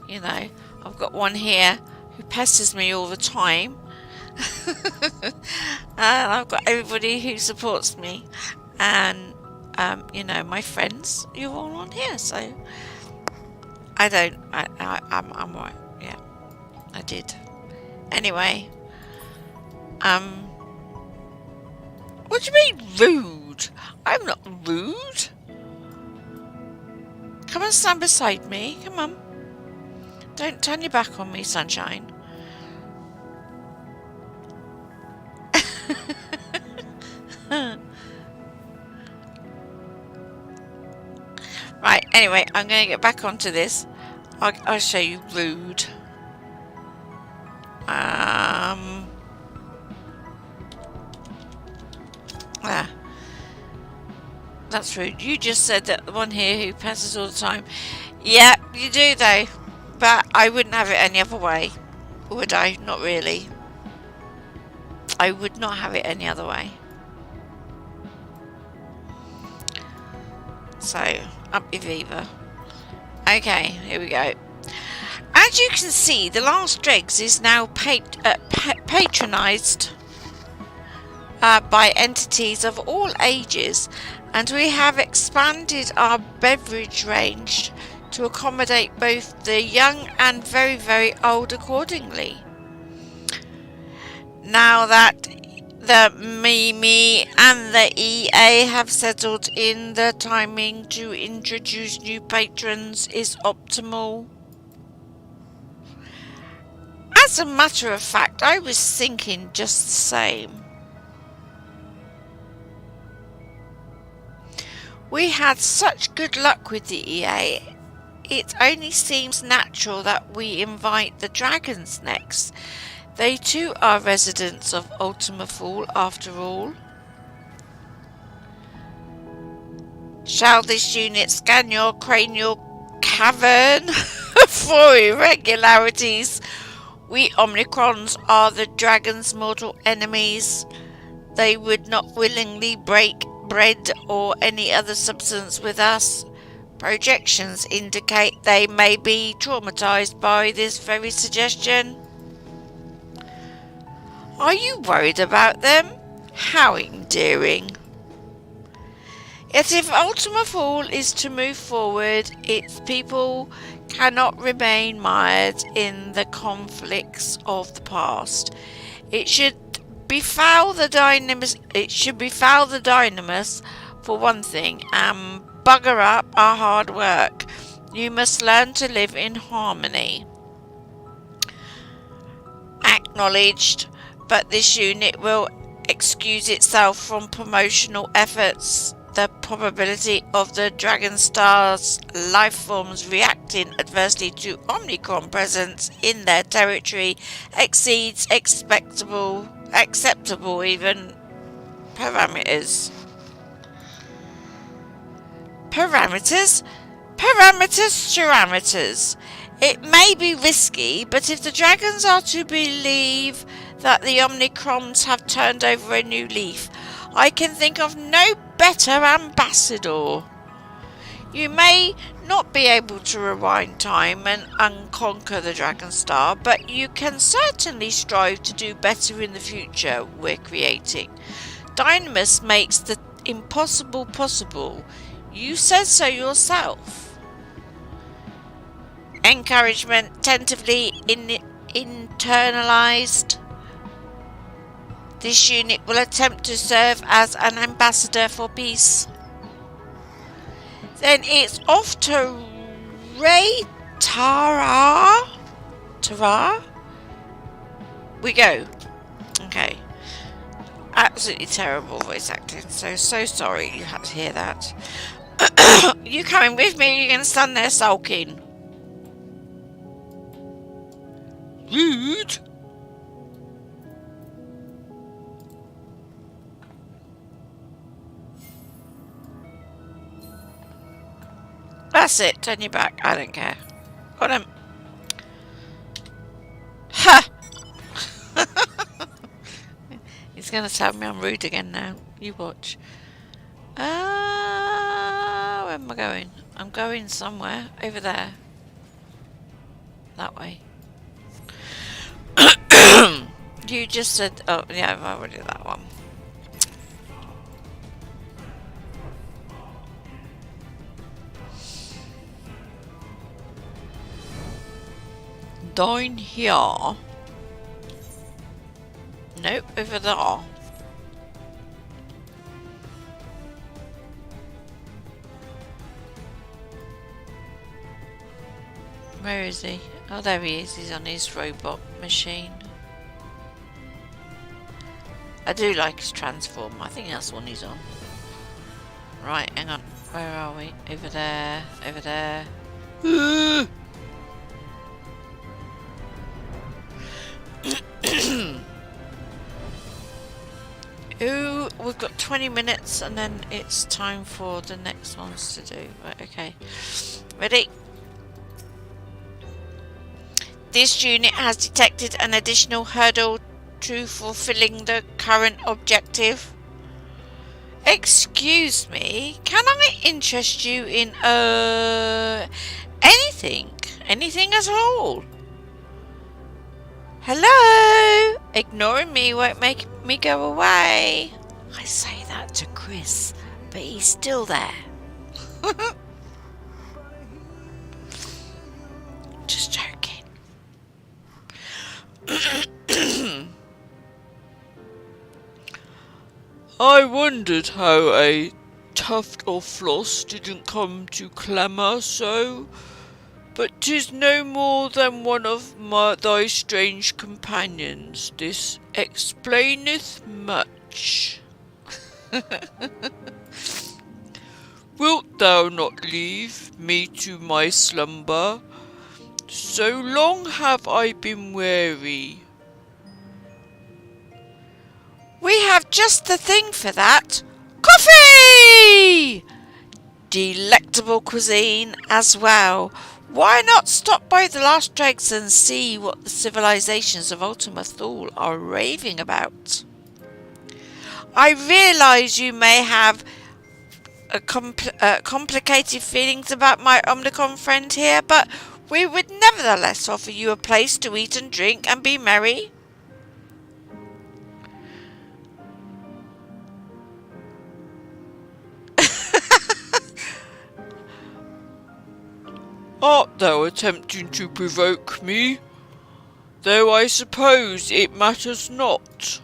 you know, I've got one here who pesters me all the time. And I've got everybody who supports me. And, you know, my friends, you're all on here. So, I'm right. Yeah, I did. Anyway, what do you mean rude? I'm not rude. Come and stand beside me. Come on. Don't turn your back on me, sunshine. Right, anyway, I'm going to get back onto this. I'll show you rude. That's rude. You just said that the one here who passes all the time. Yeah, you do though. But I wouldn't have it any other way. Would I? Not really. I would not have it any other way. So, up your Viva. Okay, here we go. As you can see, the Last Dregs is now patronised by entities of all ages, and we have expanded our beverage range to accommodate both the young and very, very old accordingly. Now that the Mimi and the EA have settled in, the timing to introduce new patrons is optimal. As a matter of fact, I was thinking just the same. We had such good luck with the EA, it only seems natural that we invite the dragons next. They too are residents of Ultima Thule after all. Shall this unit scan your cranial cavern for irregularities? We Omnicrons are the dragon's mortal enemies. They would not willingly break bread or any other substance with us. Projections indicate they may be traumatized by this very suggestion. Are you worried about them? How endearing. Yet if Ultima Thule is to move forward, its people cannot remain mired in the conflicts of the past. It should befoul the dynamis for one thing, and bugger up our hard work. You must learn to live in harmony. Acknowledged, but this unit will excuse itself from promotional efforts. The probability of the Dragon Star's life forms reacting adversely to Omnicron presence in their territory exceeds acceptable even parameters. Parameters. It may be risky, but if the dragons are to believe that the Omnicrons have turned over a new leaf, I can think of no better ambassador. You may not be able to rewind time and unconquer the Dragon Star, but you can certainly strive to do better in the future we're creating. Dynamis makes the impossible possible. You said so yourself. Encouragement tentatively internalized. This unit will attempt to serve as an ambassador for peace. Then it's off to Ray Tara. Tara? We go. Okay. Absolutely terrible voice acting. So sorry you had to hear that. You coming with me or you going to stand there sulking? Rude. That's it. Turn your back. I don't care. Got him. Ha! He's going to tell me I'm rude again now. You watch. Where am I going? I'm going somewhere. Over there. That way. You just said... Oh, yeah, I've already did that one. Down here. Nope, over there. Where is he? Oh, there he is. He's on his robot machine. I do like his transform. I think that's the one he's on. Right, hang on. Where are we? Over there. Over there. Ooh, we've got 20 minutes and then it's time for the next ones to do. Right, okay. Ready? This unit has detected an additional hurdle to fulfilling the current objective. Excuse me, can I interest you in anything? Anything at all? Hello? Ignoring me won't make me go away. I say that to Chris, but he's still there. Just joking. I wondered how a tuft of floss didn't come to clamour so, but 'tis no more than one of thy strange companions. This explaineth much. Wilt thou not leave me to my slumber? So long have I been weary. We have just the thing for that. Coffee! Delectable cuisine as well. Why not stop by the last dregs and see what the civilizations of Ultima Thule are raving about? I realise you may have complicated feelings about my Omnicom friend here, but we would nevertheless offer you a place to eat and drink and be merry. Art thou attempting to provoke me? Though I suppose it matters not.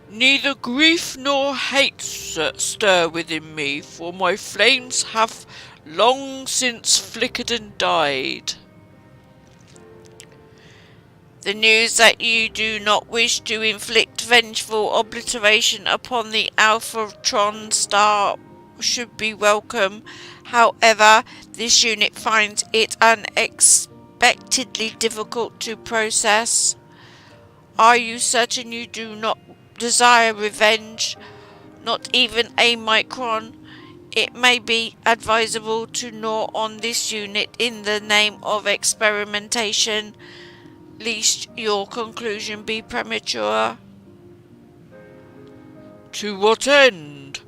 Neither grief nor hate stir within me, for my flames have long since flickered and died. The news that you do not wish to inflict vengeful obliteration upon the Alphatron star should be welcome. However, this unit finds it unexpectedly difficult to process. Are you certain you do not desire revenge? Not even a micron? It may be advisable to gnaw on this unit in the name of experimentation, lest your conclusion be premature. To what end?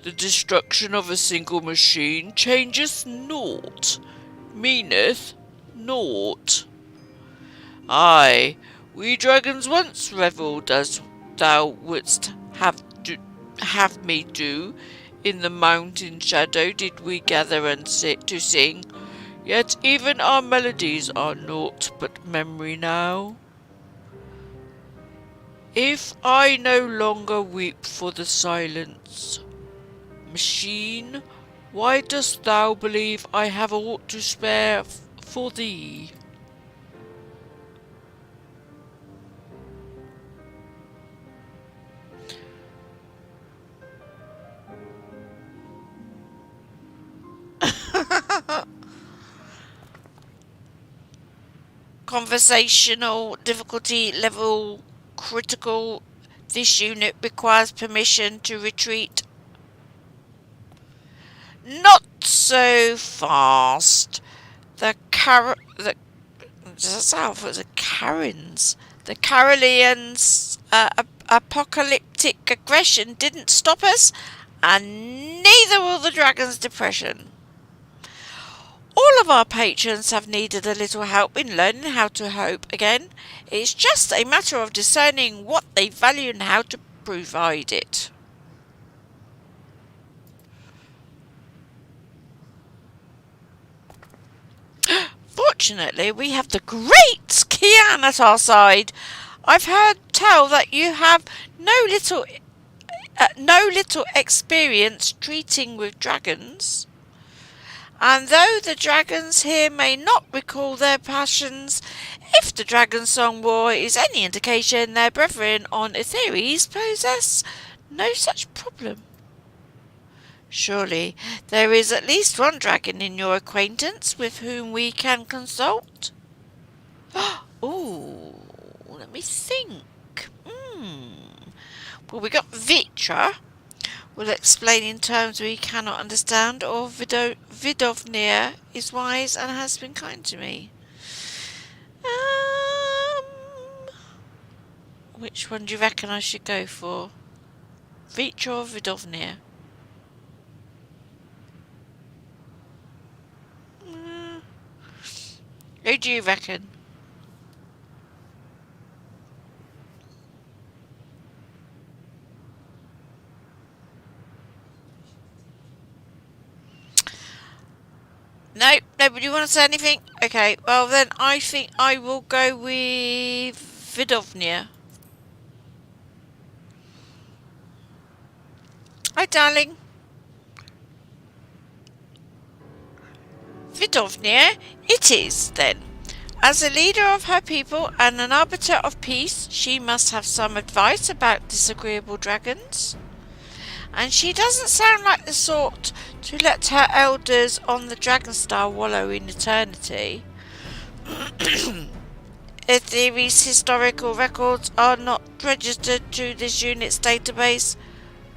The destruction of a single machine changeth naught, meaneth naught. Aye, we dragons once revelled as thou wouldst have me do. In the mountain shadow did we gather and sit to sing. Yet even our melodies are naught but memory now. If I no longer weep for the silence, machine, why dost thou believe I have aught to spare for thee? Conversational difficulty level critical. This unit requires permission to retreat. Not so fast. The Karens. The Karelians' apocalyptic aggression didn't stop us, and neither will the dragon's depression. All of our patrons have needed a little help in learning how to hope again. It's just a matter of discerning what they value and how to provide it. Fortunately, we have the great Kian at our side. I've heard tell that you have no little experience treating with dragons. And though the dragons here may not recall their passions, if the dragon song war is any indication, their brethren on Etheres possess no such problem. Surely there is at least one dragon in your acquaintance with whom we can consult? Ooh, let me think. Well, we got Vitra. Will explain in terms we cannot understand, or Vidovnir is wise and has been kind to me. Which one do you reckon I should go for? Vitra or Vidovnir? Who do you reckon? No, nobody want to say anything? Okay, well then I think I will go with Vidovnir. Hi, darling. Vidovnir, it is, then. As a leader of her people and an arbiter of peace, she must have some advice about disagreeable dragons. And she doesn't sound like the sort to let her elders on the Dragon Star wallow in eternity. Ethere's historical records are not registered to this unit's database,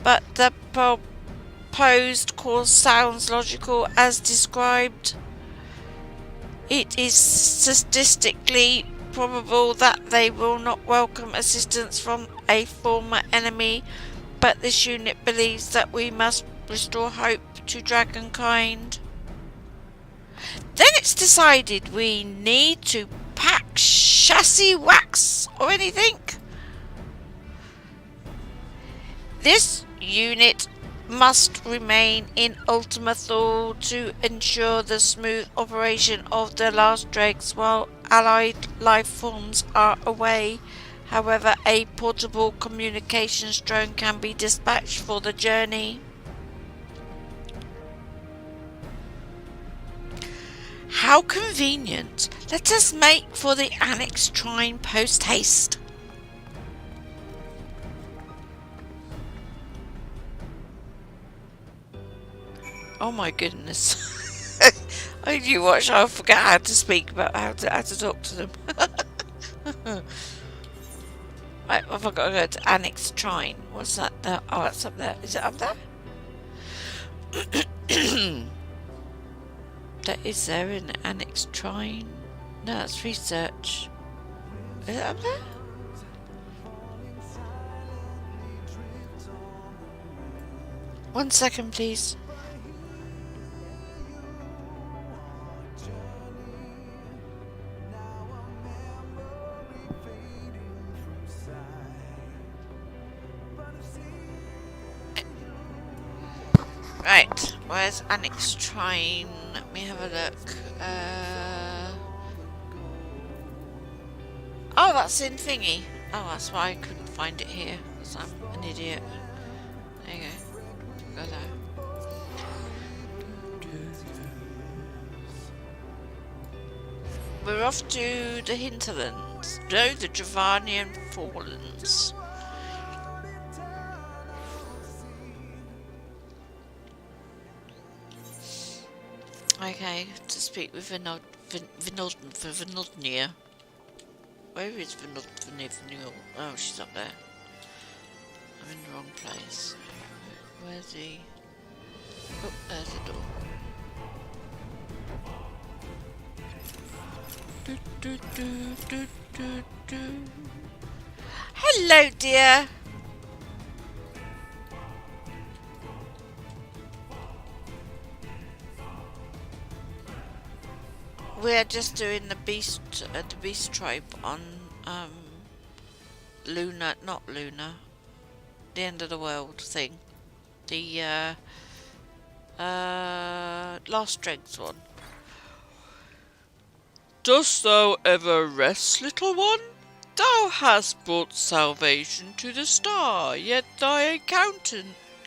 but the proposed course sounds logical as described. It is statistically probable that they will not welcome assistance from a former enemy, but this unit believes that we must restore hope to dragonkind. Then it's decided we need to pack chassis wax or anything. This unit must remain in Ultima Thule to ensure the smooth operation of the last dregs while allied life forms are away. However, a portable communications drone can be dispatched for the journey. How convenient. Let us make for the Annex Trine post haste. Oh my goodness. If you watch, I'll forget how to speak about how to talk to them. Right, I've got to go to Annex Trine. What's that? Oh, that's up there. Is it up there? That is there in Annex Trine. No, that's research. Is it up there? One second, please. Right, where's Annex Train? Let me have a look. Oh, that's in Thingy. Oh, that's why I couldn't find it here, because I'm an idiot. There you go. Go there. We're off to the hinterlands. No, the Dravanian Forelands. Okay, to speak with Vinodnia. Where is Vinodnia? Oh, she's up there. I'm in the wrong place. Where's the... Oh, there's the door. Do, do, do, do, do, do. Hello, dear. We're just doing the beast tribe on Luna, not Luna, the end of the world thing, the Last Dregs one. Dost thou ever rest, little one? Thou hast brought salvation to the star, yet thy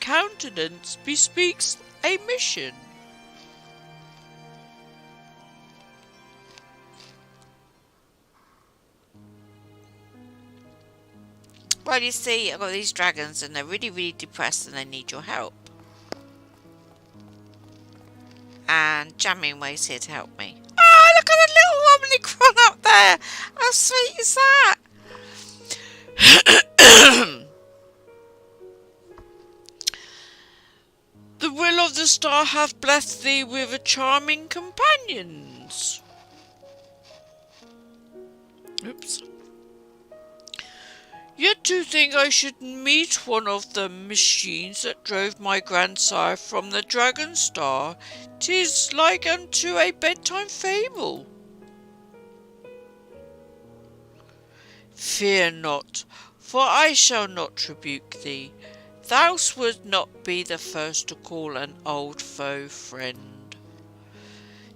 countenance bespeaks a mission. Well, you see, I've got these dragons and they're really, really depressed and they need your help. And Jamming Way's here to help me. Oh, look at the little wobbly crawl up there! How sweet is that? The will of the star hath blessed thee with a charming companions. Oops. Yet to think I should meet one of the machines that drove my grandsire from the Dragon Star, 'tis like unto a bedtime fable. Fear not, for I shall not rebuke thee. Thou wouldst not be the first to call an old foe friend.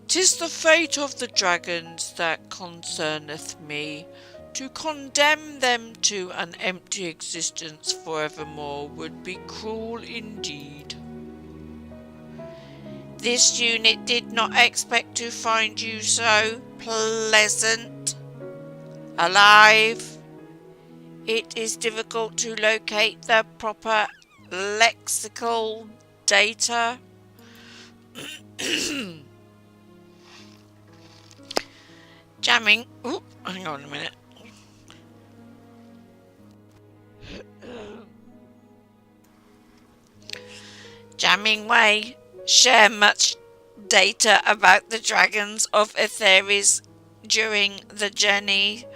'Tis the fate of the dragons that concerneth me. To condemn them to an empty existence forevermore would be cruel indeed. This unit did not expect to find you so pleasant. Alive. It is difficult to locate the proper lexical data. Jamming. Oop, hang on a minute. Jamming Way share much data about the dragons of Aetheris during the journey,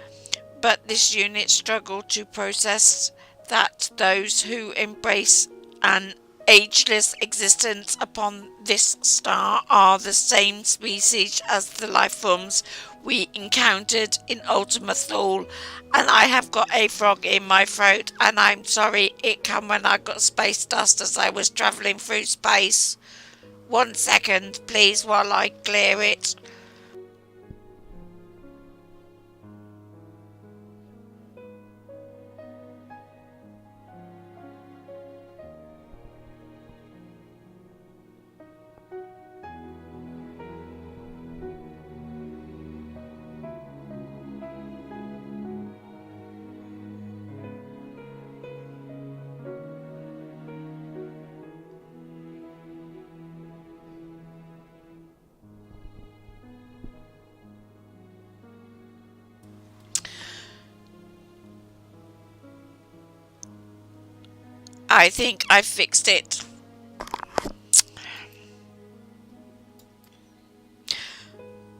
but this unit struggled to process that those who embrace an ageless existence upon this star are the same species as the life forms we encountered in Ultima Thule, and I have got a frog in my throat, and I'm sorry, it come when I got space dust as I was travelling through space. 1 second, please, while I clear it. I think I fixed it.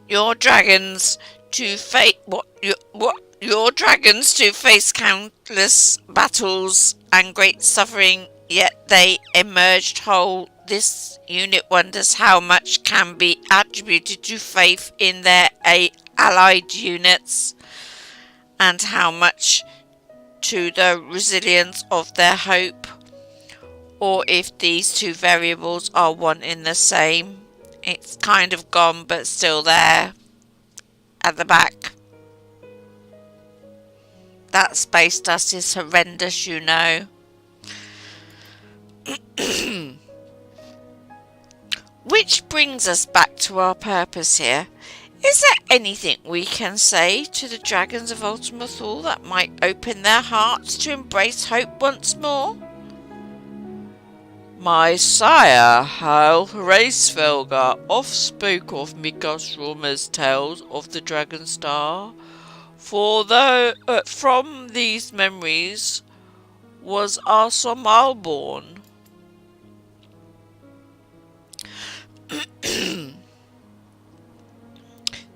Your dragons to face your dragons to face countless battles and great suffering, yet they emerged whole. This unit wonders how much can be attributed to faith in their allied units, and how much to the resilience of their hope. or if these two variables are one in the same. It's kind of gone, but still there at the back. That space dust is horrendous, you know. Which brings us back to our purpose here. Is there anything we can say to the dragons of Ultima Thule that might open their hearts to embrace hope once more? My sire, Hal Racefelger, oft spoke of Mikasroma's tales of the Dragon Star, for though from these memories was Arsomal born.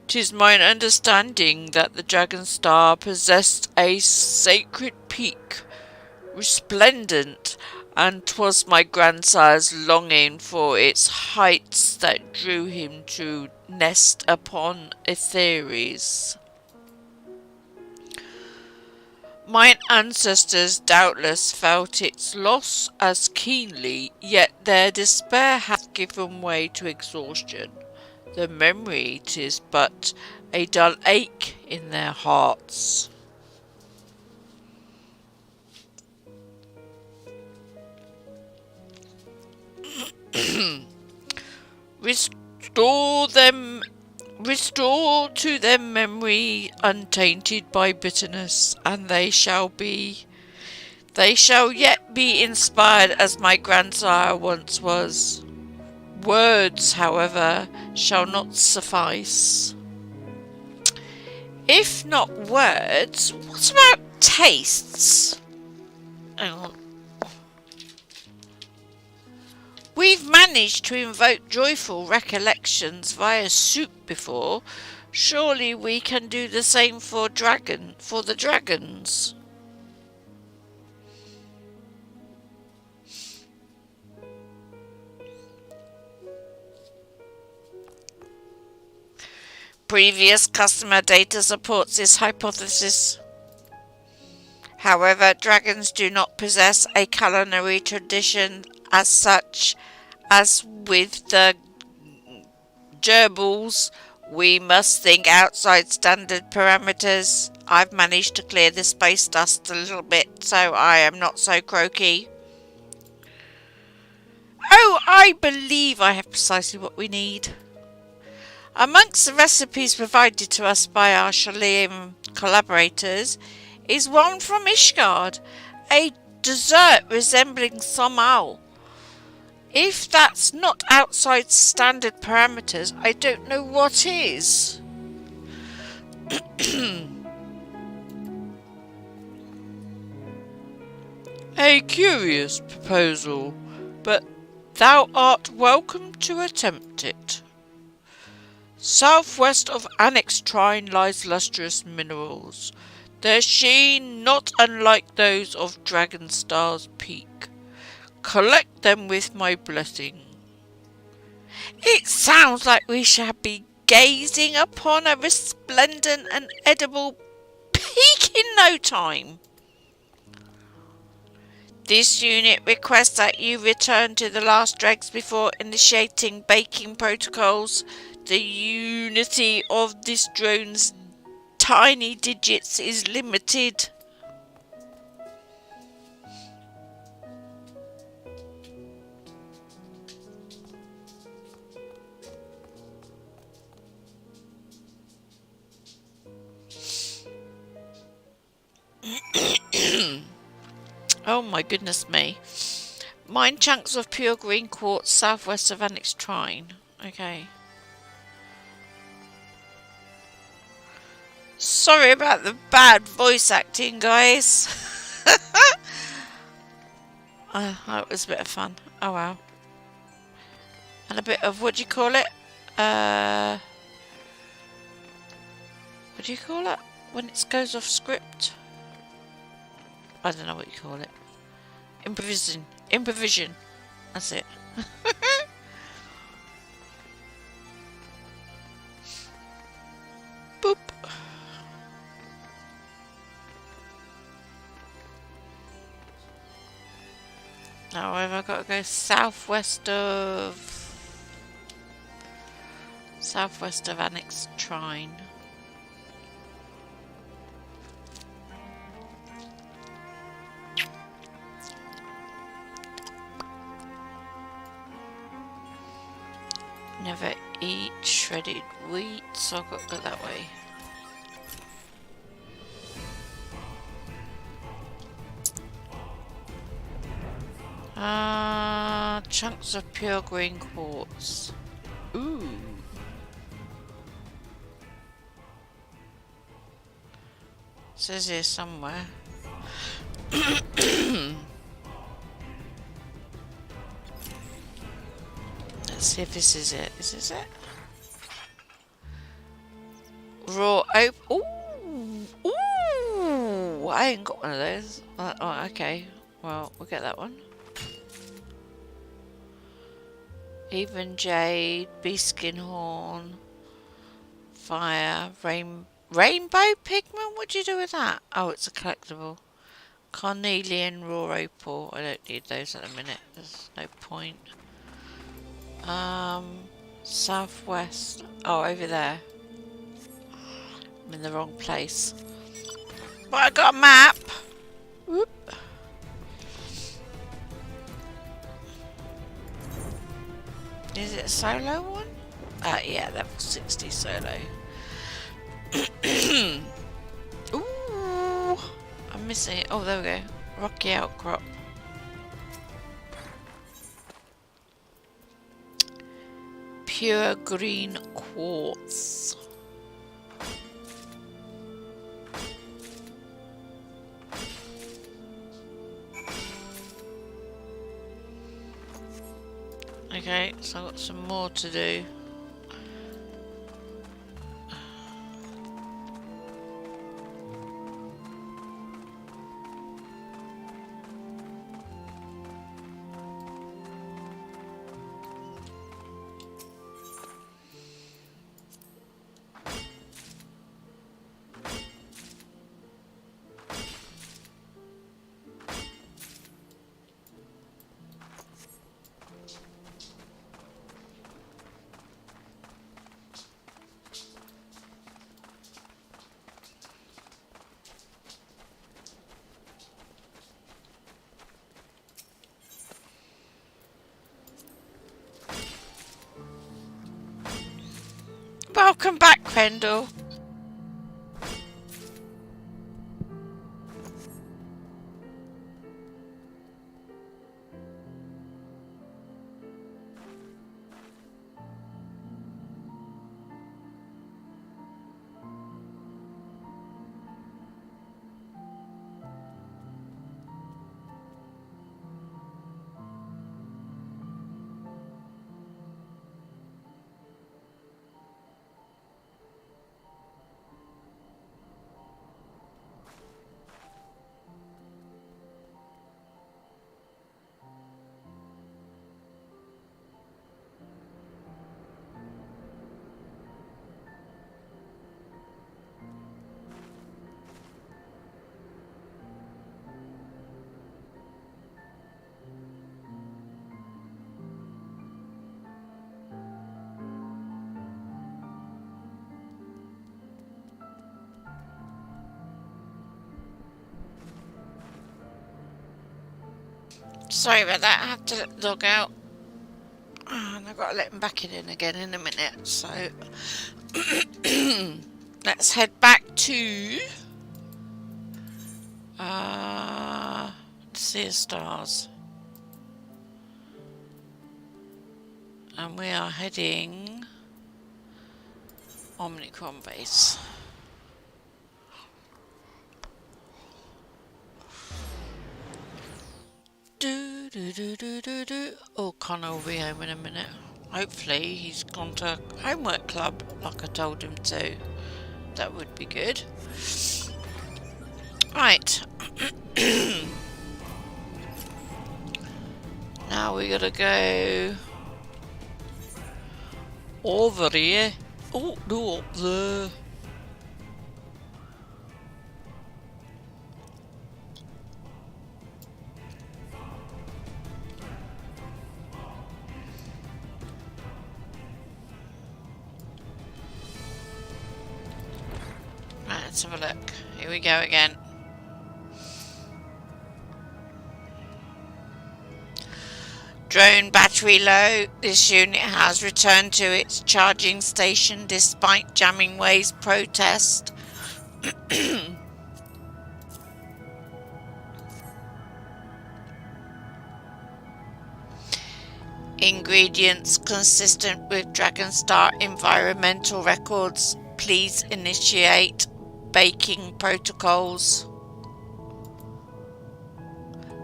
'Tis mine understanding that the Dragon Star possessed a sacred peak, resplendent, and 'twas my grandsire's longing for its heights that drew him to nest upon Aetheres. Mine ancestors doubtless felt its loss as keenly, yet their despair hath given way to exhaustion. The memory 'tis but a dull ache in their hearts. Restore to them memory untainted by bitterness, and they shall yet be inspired as my grandsire once was. Words, however, shall not suffice. If not words, what about tastes? Hang on. We've managed to invoke joyful recollections via soup before. Surely we can do the same for the dragons. Previous customer data supports this hypothesis. However, dragons do not possess a culinary tradition as such as with the gerbils. We must think outside standard parameters. I've managed to clear the space dust a little bit, so I am not so croaky. Oh, I believe I have precisely what we need. Amongst the recipes provided to us by our Chillin collaborators is one from Ishgard, a dessert resembling somal. If that's not outside standard parameters, I don't know what is. A curious proposal, but thou art welcome to attempt it. Southwest of Annex Trine lies lustrous minerals, their sheen not unlike those of Dragonstar's Peak. Collect them with my blessing. It sounds like we shall be gazing upon a resplendent and edible peak in no time. This unit requests that you return to the last dregs before initiating baking protocols. The unity of this drone's tiny digits is limited. Oh my goodness me. Mine chunks of pure green quartz southwest of Annex Trine. Okay. Sorry about the bad voice acting, guys. That was a bit of fun. Oh wow. And a bit of, what do you call it? What do you call it? When it goes off script? I don't know what you call it. Improvision. That's it. Boop. Now have I got to go southwest of Annex Trine? Never eat shredded wheat, so I've got to go that way. Chunks of pure green quartz. Ooh. It says here somewhere. Let's see if this is it. Is this it? Raw oak. Ooh. Ooh. I ain't got one of those. Oh, okay. Well, we'll get that one. Even jade, beeskin horn, fire, rainbow pigment. What do you do with that? Oh, it's a collectible. Carnelian, raw opal. I don't need those at the minute. There's no point. Southwest. Oh, over there. I'm in the wrong place. But I got a map. Whoop. Is it a solo one? Yeah, level 60 solo. Ooh, I'm missing it. Oh, there we go. Rocky outcrop. Pure green quartz. Okay, so I've got some more to do. Welcome back, Pendle. Sorry about that, I have to log out. And I've got to let him back in again in a minute, so let's head back to Sea of Stars. And we are heading Omnicron base. Oh, Connor will be home in a minute. Hopefully he's gone to homework club like I told him to. That would be good. Right. Now we gotta go over here. Oh, no, up there. let's have a look. Here we go again. Drone battery low. This unit has returned to its charging station despite jamming ways protest. Ingredients consistent with Dragonstar environmental records. Please initiate baking protocols.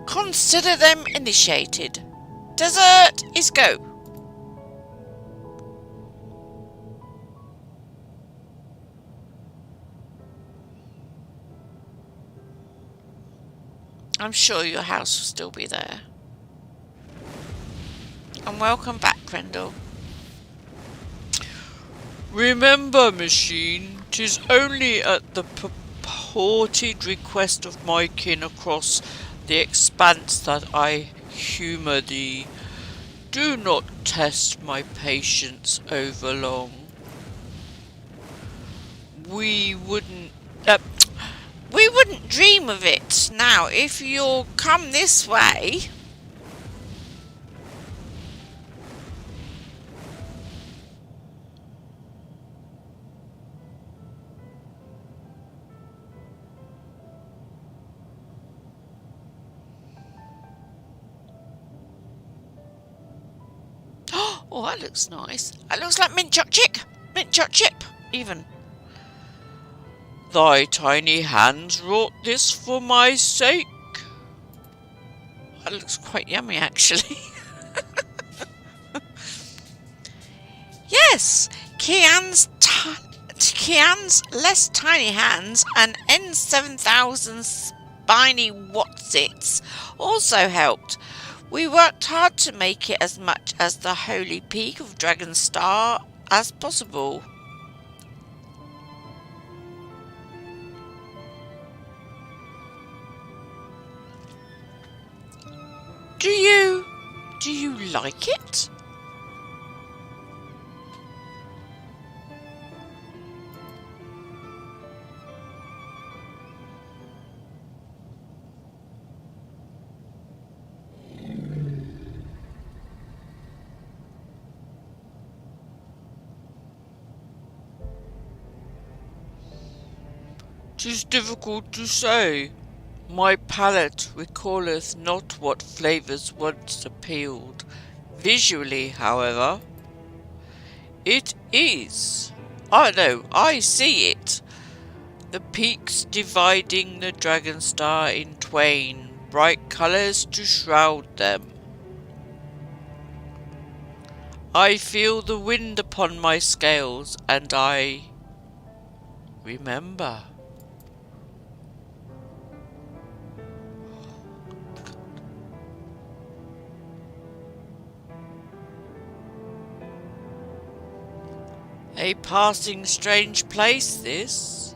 Consider them initiated. Dessert is go. I'm sure your house will still be there. And welcome back, Grendel. Remember, machine, 'tis only at the purported request of my kin across the expanse that I humour thee. Do not test my patience overlong. We wouldn't dream of it. Now, if you'll come this way. Oh, that looks nice. That looks like mint choc chip. Mint choc chip, even. Thy tiny hands wrought this for my sake. That looks quite yummy, actually. Yes, Kian's less tiny hands and N7000 spiny Watsits also helped. We worked hard to make it as much as the holy peak of Dragonstar as possible. Do you like it? "'Tis difficult to say. My palate recalleth not what flavours once appealed. Visually, however, it is. I see it. The peaks dividing the Dragonstar in twain, bright colours to shroud them. I feel the wind upon my scales, and I remember." A passing strange place this,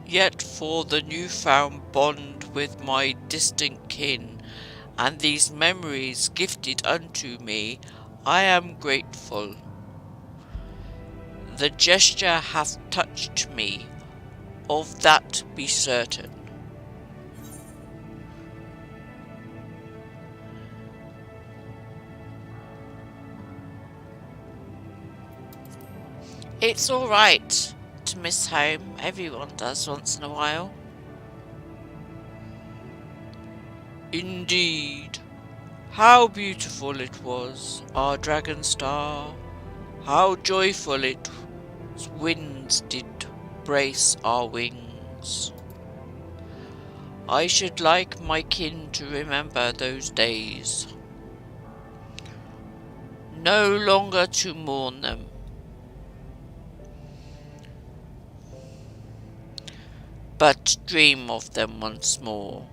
yet for the newfound bond with my distant kin, and these memories gifted unto me, I am grateful. The gesture hath touched me, of that be certain. It's alright to miss home. Everyone does once in a while. Indeed. How beautiful it was, our Dragonstar. How joyful its winds did brace our wings. I should like my kin to remember those days. No longer to mourn them, but dream of them once more.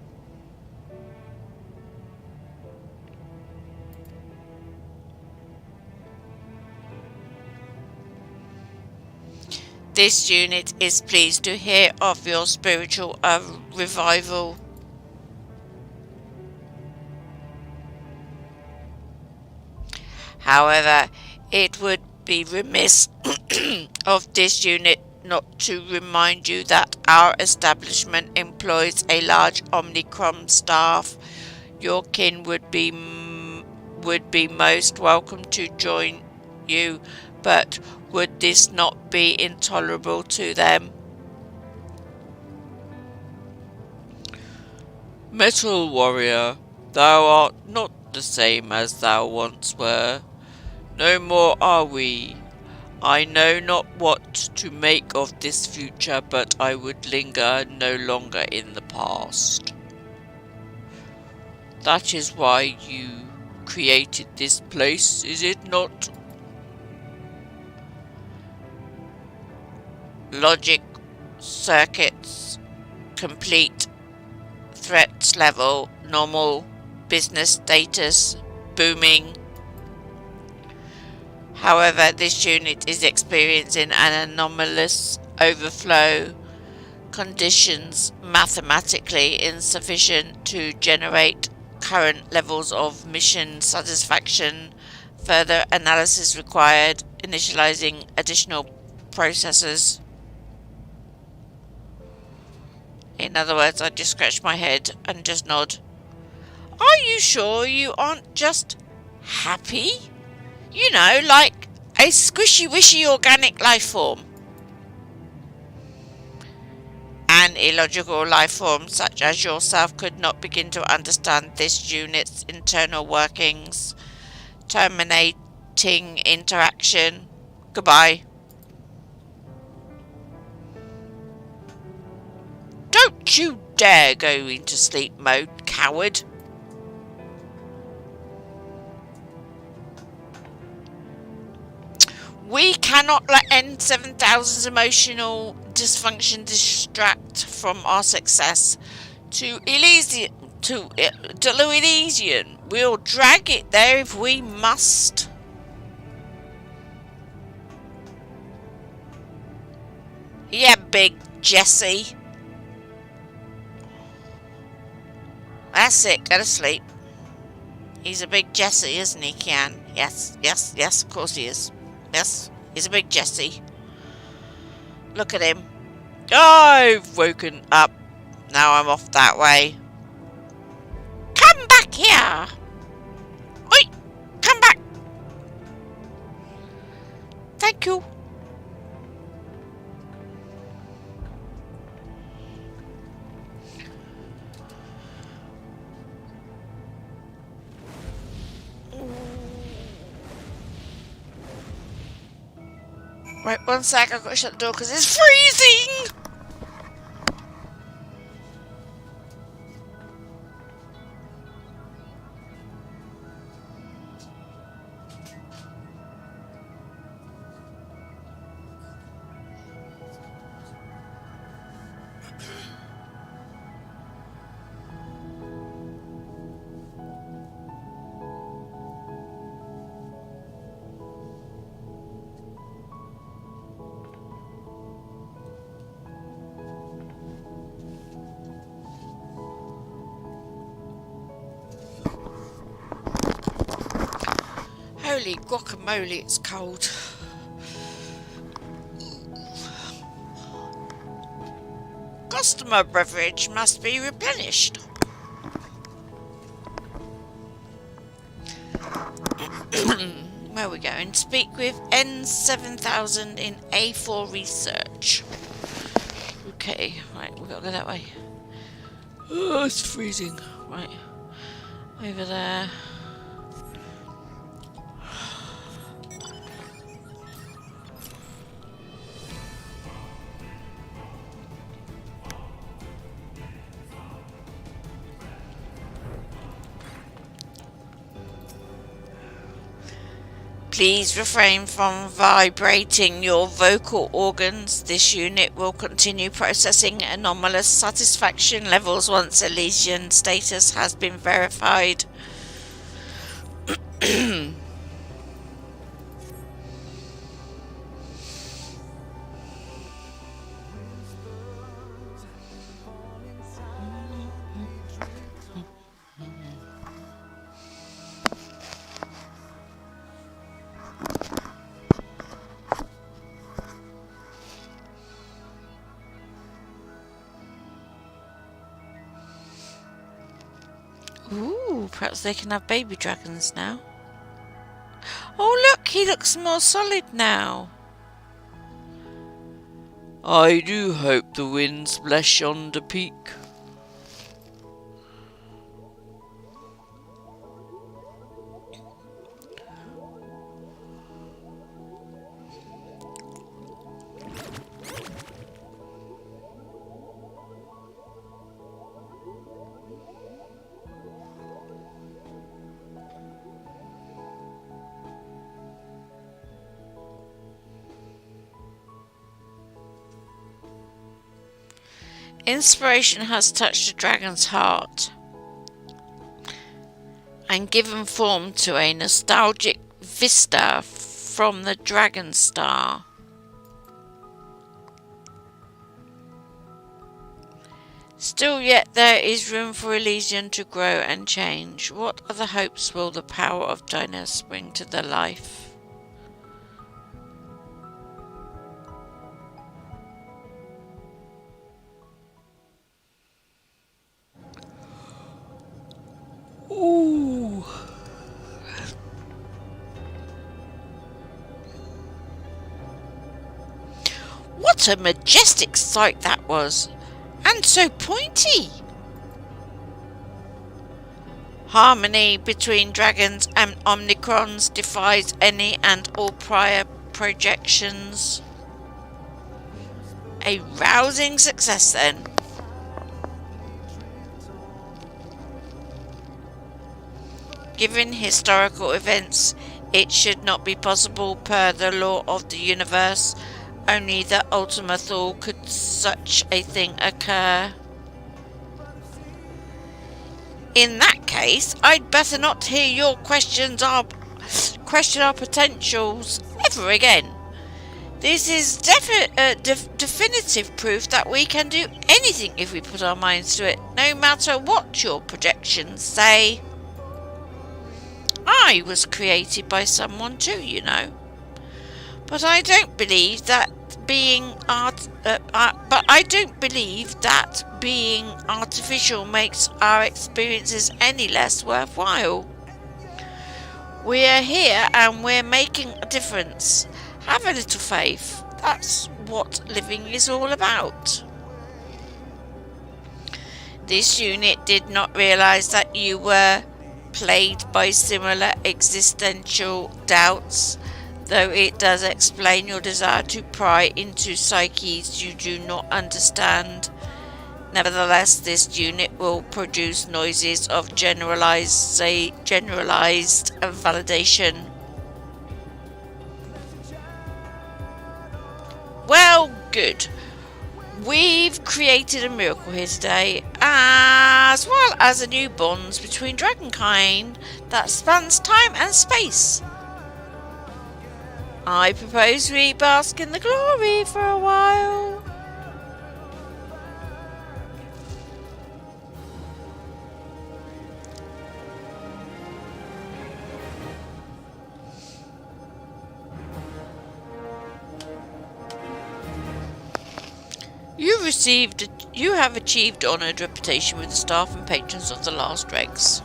This unit is pleased to hear of your spiritual revival. However, it would be remiss of this unit not to remind you that our establishment employs a large Omnicrom staff. Your kin would be most welcome to join you, but would this not be intolerable to them? Metal warrior, thou art not the same as thou once were. No more are we. I know not what to make of this future, but I would linger no longer in the past. That is why you created this place, is it not? Logic circuits complete, threat level normal, business status booming. However, this unit is experiencing an anomalous overflow conditions mathematically insufficient to generate current levels of mission satisfaction. Further analysis required. Initializing additional processors. In other words, I just scratch my head and just nod. Are you sure you aren't just happy? You know, like a squishy-wishy organic life form. An illogical life form such as yourself could not begin to understand this unit's internal workings. Terminating interaction. Goodbye. Don't you dare go into sleep mode, coward. We cannot let N7000's emotional dysfunction distract from our success. To Elysian, we'll drag it there if we must. Yeah, big Jesse. That's it, go to sleep. He's a big Jesse, isn't he, Kian? Yes, yes, yes, of course he is. Yes, he's a big Jesse. Look at him. I've woken up. Now I'm off that way. Come back here! Oi! Come back! Thank you. Right, one sec, I've got to shut the door because it's freezing! Holy guacamole, it's cold. Customer beverage must be replenished. Where are we going? Speak with N7000 in A4 research. Okay, right, we've got to go that way. Oh, it's freezing. Right, over there. Please refrain from vibrating your vocal organs. This unit will continue processing anomalous satisfaction levels once Elysian status has been verified. Perhaps they can have baby dragons now. Oh look, he looks more solid now. I do hope the winds bless yonder peak. Inspiration has touched the dragon's heart and given form to a nostalgic vista from the Dragon Star. Still yet there is room for Elysian to grow and change. What other hopes will the power of Dinos bring to their life? Ooh. What a majestic sight that was, and so pointy. Harmony between dragons and omnicrons defies any and all prior projections. A rousing success then. Given historical events, it should not be possible per the law of the universe. Only the Ultima Thule could such a thing occur. In that case, I'd better not hear your question our potentials ever again. This is definitive proof that we can do anything if we put our minds to it, no matter what your projections say. I was created by someone too, you know. But I don't believe that being artificial makes our experiences any less worthwhile. We're here and we're making a difference. Have a little faith. That's what living is all about. This unit did not realize that you were plagued by similar existential doubts, though it does explain your desire to pry into psyches you do not understand. Nevertheless, this unit will produce noises of generalized validation. Well, good. We've created a miracle here today, as well as a new bond between dragonkind that spans time and space. I propose we bask in the glory for a while. You have achieved honoured reputation with the staff and patrons of the Last Dregs.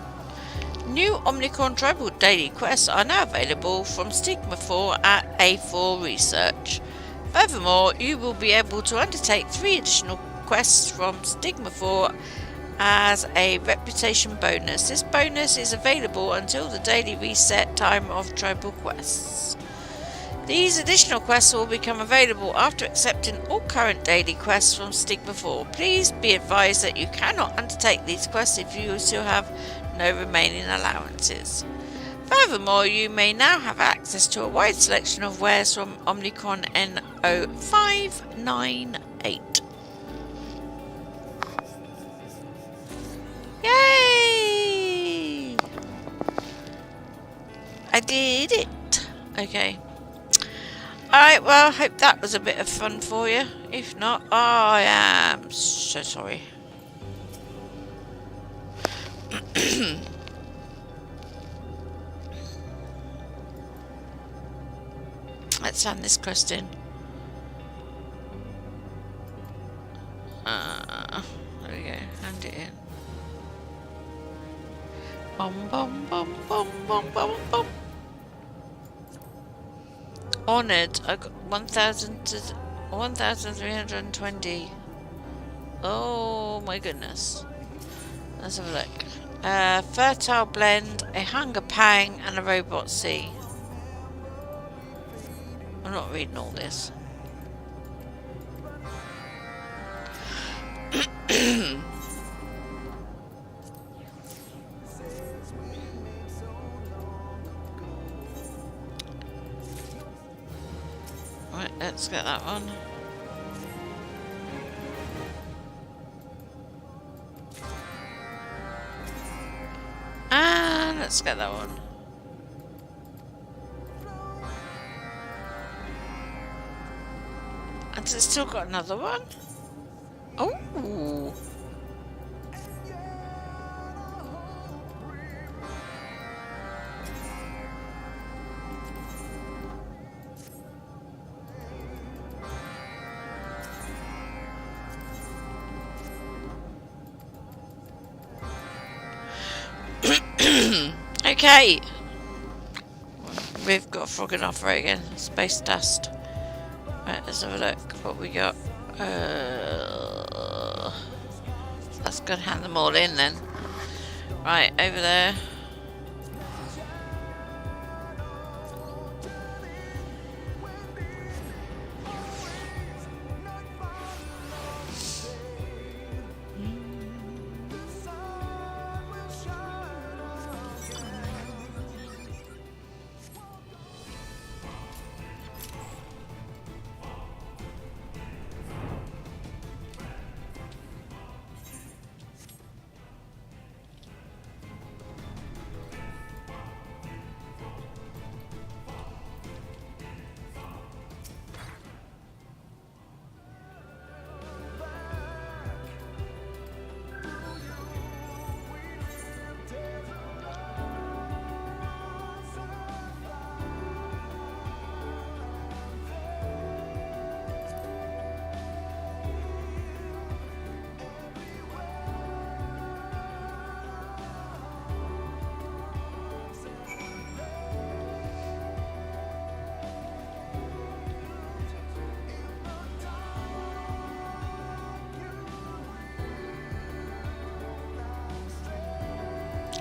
New Omnicron Tribal daily quests are now available from Stigma 4 at A4 Research. Furthermore, you will be able to undertake 3 additional quests from Stigma 4 as a reputation bonus. This bonus is available until the daily reset time of Tribal quests. These additional quests will become available after accepting all current daily quests from Stigma 4. Please be advised that you cannot undertake these quests if you still have no remaining allowances. Furthermore, you may now have access to a wide selection of wares from Omnicron NO598. Yay! I did it. Okay. Alright, well, I hope that was a bit of fun for you. If not, I am so sorry. Let's hand this quest in. There we go, hand it in. Bum bum bum bum bum bum bum. Honoured. I got 1,320. Oh my goodness. Let's have a look. Fertile blend, a hunger pang, and a robot sea. I'm not reading all this. Right, let's get that one. And let's get that one. And it's still got another one. Oh. Okay. We've got frog enough right again. Space dust. Right, let's have a look what we got. Let's go and hand them all in then. Right, over there.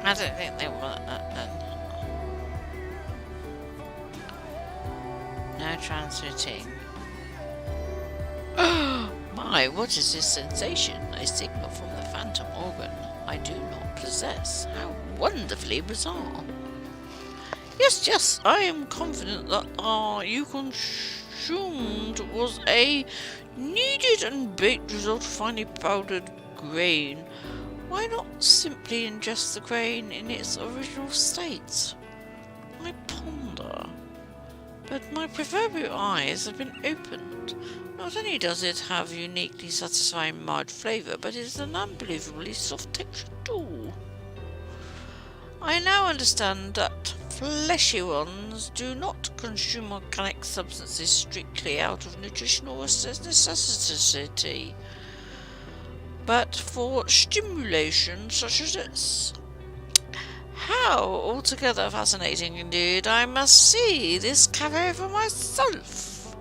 I don't think they want that then. No transmitting. My, what is this sensation? A signal from the phantom organ I do not possess. How wonderfully bizarre. Yes, I am confident that you consumed was a kneaded and baked result of finely powdered grain. Why not simply ingest the grain in its original state? I ponder. But my proverbial eyes have been opened. Not only does it have uniquely satisfying mild flavour, but it is an unbelievably soft texture too. I now understand that fleshy ones do not consume organic substances strictly out of nutritional necessity, but for stimulation such as this. How altogether fascinating indeed. I must see this cafe for myself.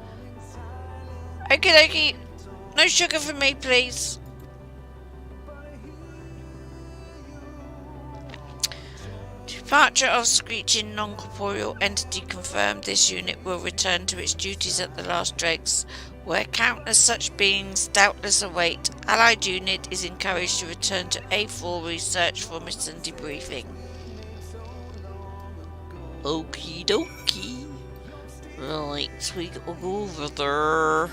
Okie dokie. No sugar for me, please. Departure of screeching non-corporeal entity confirmed. This unit will return to its duties at the last dregs, where countless such beings doubtless await. Allied unit is encouraged to return to A4 research for mission debriefing. Okie dokie. Right, we gotta go over there.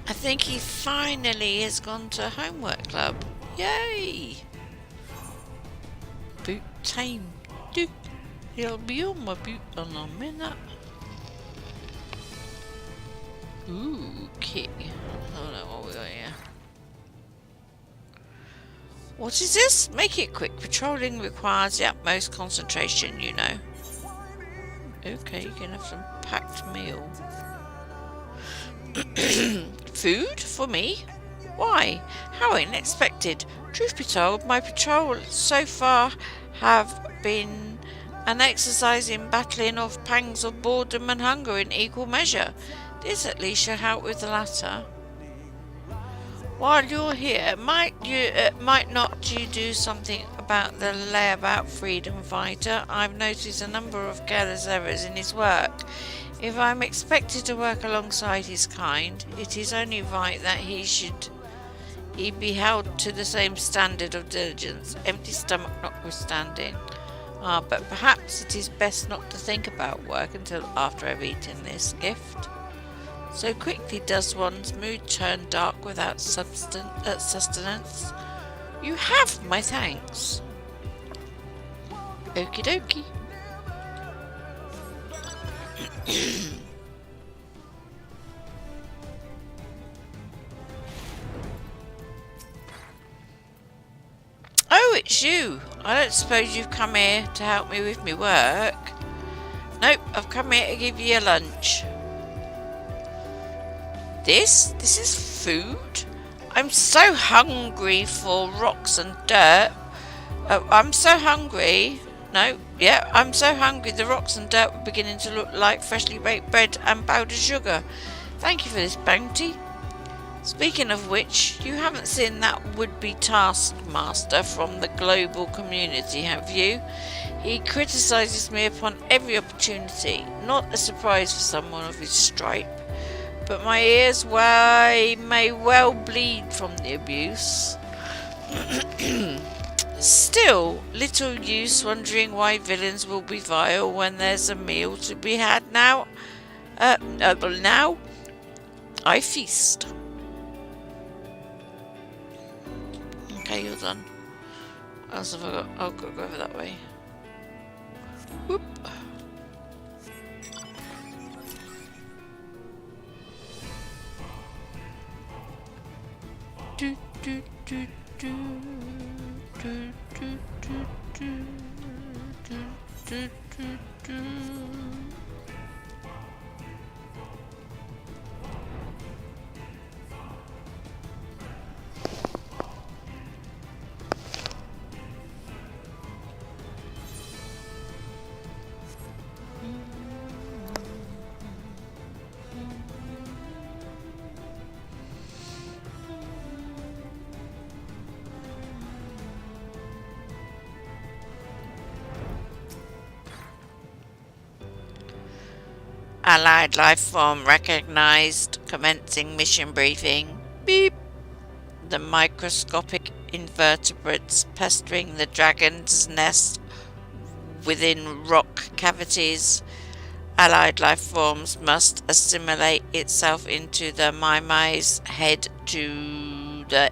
I think he finally has gone to homework club. Yay! Boot time. He'll be on my boot in a minute. Ooh, okay. I don't know what we got here. What is this? Make it quick. Patrolling requires the utmost concentration, you know. Okay, you can have some packed meal. Food? For me? Why? How unexpected. Truth be told, my patrols so far have been an exercise in battling off pangs of boredom and hunger in equal measure. This at least shall help with the latter. While you're here, might not you do something about the layabout freedom fighter? I've noticed a number of careless errors in his work. If I'm expected to work alongside his kind, it is only right that he be held to the same standard of diligence, empty stomach notwithstanding. But perhaps it is best not to think about work until after I've eaten this gift. So quickly does one's mood turn dark without sustenance. You have my thanks. Okie dokie. Oh, it's you. I don't suppose you've come here to help me with my work. Nope, I've come here to give you your lunch. This is food? I'm so hungry for rocks and dirt. I'm so hungry. No, yeah, I'm so hungry the rocks and dirt were beginning to look like freshly baked bread and powdered sugar. Thank you for this bounty. Speaking of which, you haven't seen that would-be taskmaster from the global community, have you? He criticises me upon every opportunity. Not a surprise for someone of his stripe. But my ears may well bleed from the abuse. Still, little use wondering why villains will be vile when there's a meal to be had now. Now, I feast. Okay, you're done. What else have I got? Oh, I've got to go over that way. Whoop. Do, do, do, do, do, do, do, do, do, do, do. Allied life form recognized. Commencing mission briefing. Beep. The microscopic invertebrates pestering the dragon's nest within rock cavities. Allied life forms must assimilate itself into the Mai's head to the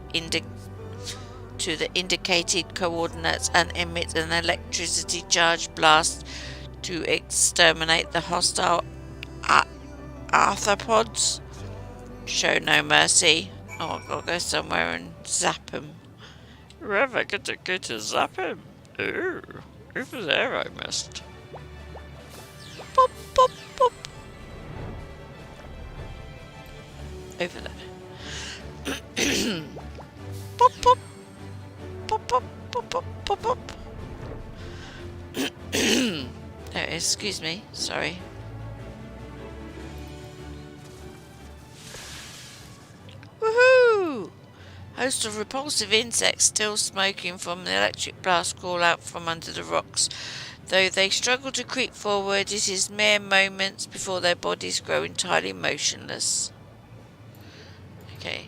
indicated coordinates and emit an electricity charged blast to exterminate the hostile arthropods. Show no mercy. Oh, I've got to go somewhere and zap him. Wherever I get to go to zap him. Ooh, over there I must. Pop, pop, pop. Over there. Pop, pop. Pop, pop, pop, pop, pop, pop. There it is, excuse me, sorry. Woohoo! Host of repulsive insects still smoking from the electric blast crawl out from under the rocks. Though they struggle to creep forward, it is mere moments before their bodies grow entirely motionless. Okay.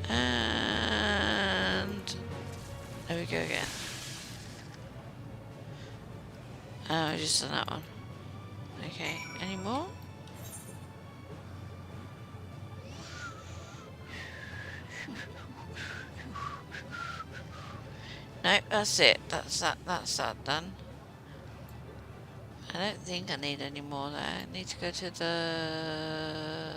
And there we go again. Oh, I just done that one. Okay, any more? No, that's it. That's that done. I don't think I need any more there. I need to go to the...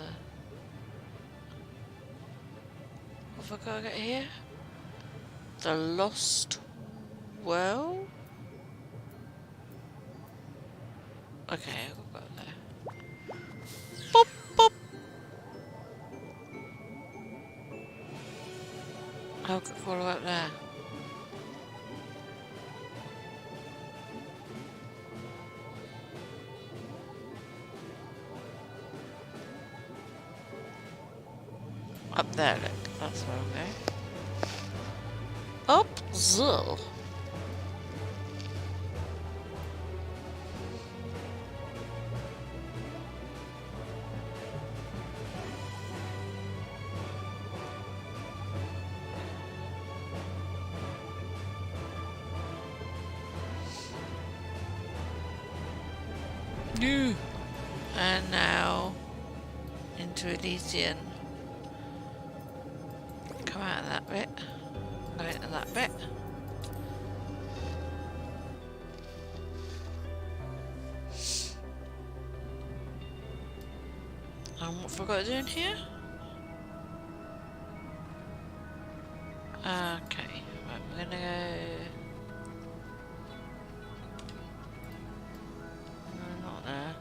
What have I got to get here? The Lost Well? Okay, I'll go there. Boop, boop. I'll go all the way up there. Up there, look. That's where I'm going. Up there. No. And now into Elysian. Come out of that bit. Go into that bit. And what have I got to do in here? Okay, right, we're gonna go. No, not there.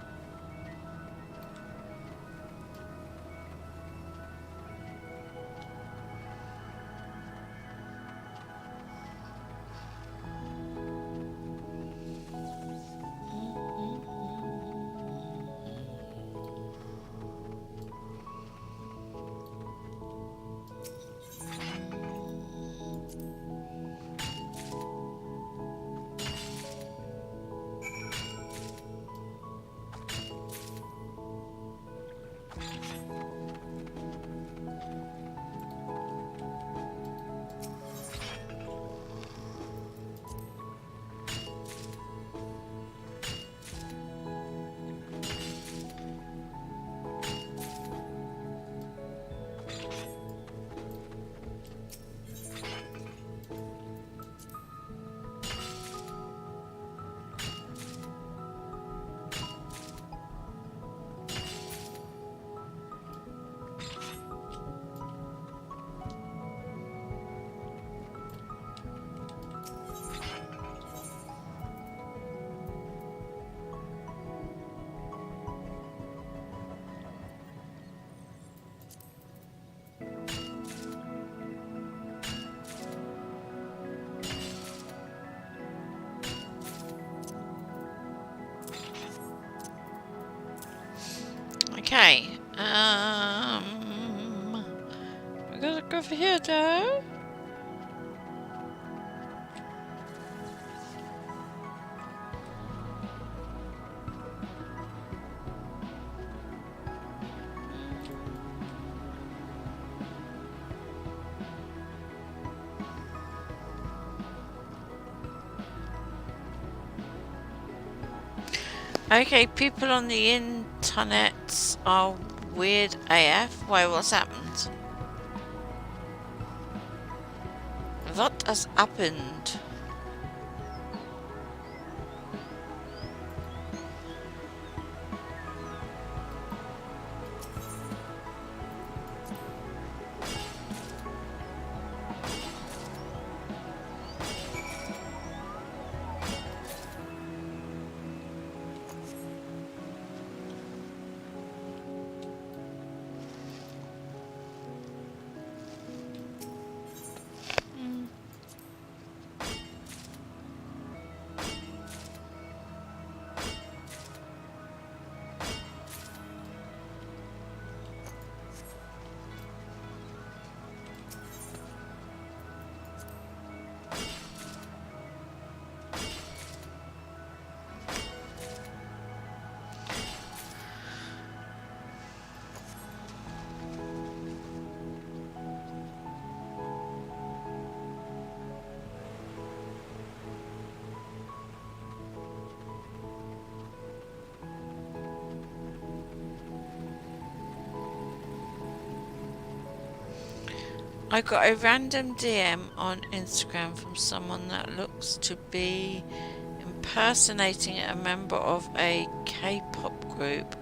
Okay, we gotta go for here though. Okay, people on the internet are weird AF. Why, what's happened? What has happened? I got a random DM on Instagram from someone that looks to be impersonating a member of a K-pop group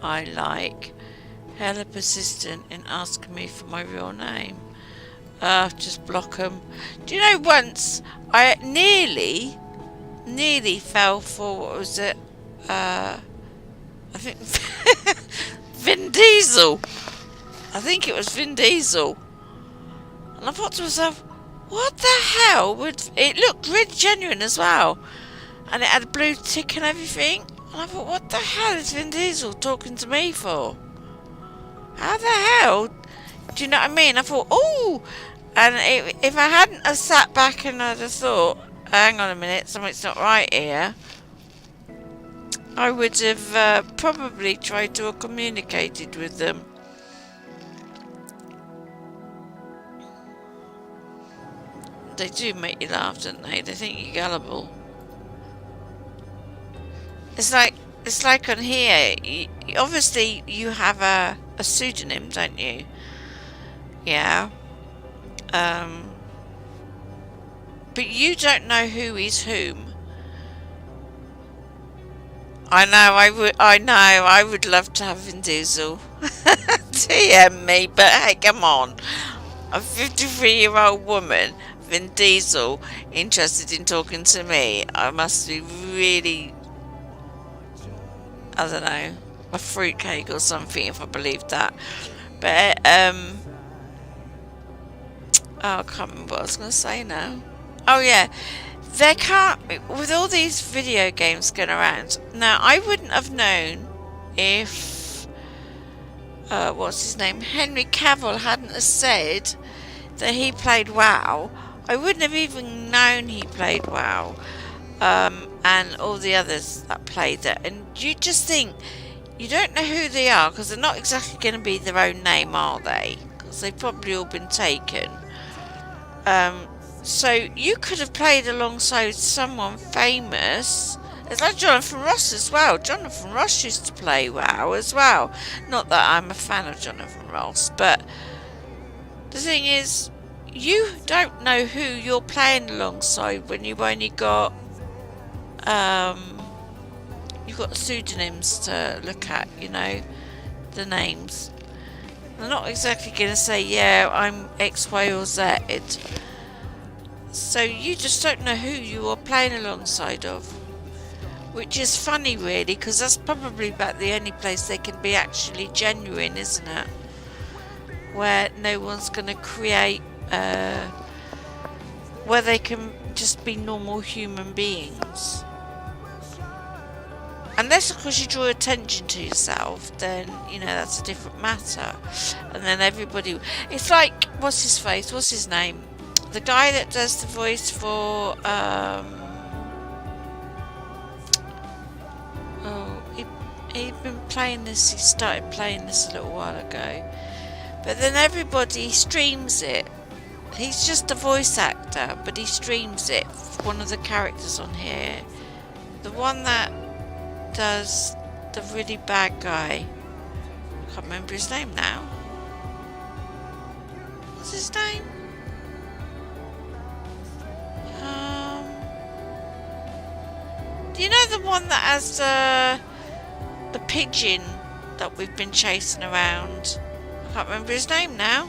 I like. Hella persistent in asking me for my real name. Just block them. Do you know, once I nearly fell for, what was it? I think Vin Diesel. I think it was Vin Diesel. And I thought to myself, what the hell would... It looked really genuine as well. And it had a blue tick and everything. And I thought, what the hell is Vin Diesel talking to me for? How the hell? Do you know what I mean? I thought, oh! And if I hadn't have sat back and I'd have thought, hang on a minute, something's not right here, I would have probably tried to have communicated with them. They do make you laugh, don't they? They think you're gullible. It's like on here, obviously you have a pseudonym, don't you? Yeah. But you don't know who is whom. I would love to have Vin Diesel TM me, but hey, come on. A 53-year-old woman, Vin Diesel, interested in talking to me. I must be really, I don't know, a fruitcake or something if I believe that. But, oh, I can't remember what I was going to say now. Oh, yeah. There can't... With all these video games going around... Now, I wouldn't have known if... what's his name? Henry Cavill hadn't have said that he played WoW. I wouldn't have even known he played WoW. And all the others that played it. And you just think... You don't know who they are, because they're not exactly going to be their own name, are they? Because they've probably all been taken. So you could have played alongside someone famous. It's like Jonathan Ross as well. Jonathan Ross used to play WoW as well. Not that I'm a fan of Jonathan Ross, but the thing is, you don't know who you're playing alongside when you've only got you've got the pseudonyms to look at, you know, the names. They're not exactly going to say, yeah, I'm X, Y, or Z. So you just don't know who you are playing alongside of. Which is funny, really, because that's probably about the only place they can be actually genuine, isn't it? Where no one's going to create... where they can just be normal human beings. Unless, of course, you draw attention to yourself, then, you know, that's a different matter. And then everybody... It's like, what's his face? What's his name? The guy that does the voice for... he'd been playing this... He started playing this a little while ago. But then everybody streams it. He's just a voice actor, but he streams it. One of the characters on here. The one that does the really bad guy. I can't remember his name now. What's his name? Do you know the one that has the pigeon that we've been chasing around? I can't remember his name now.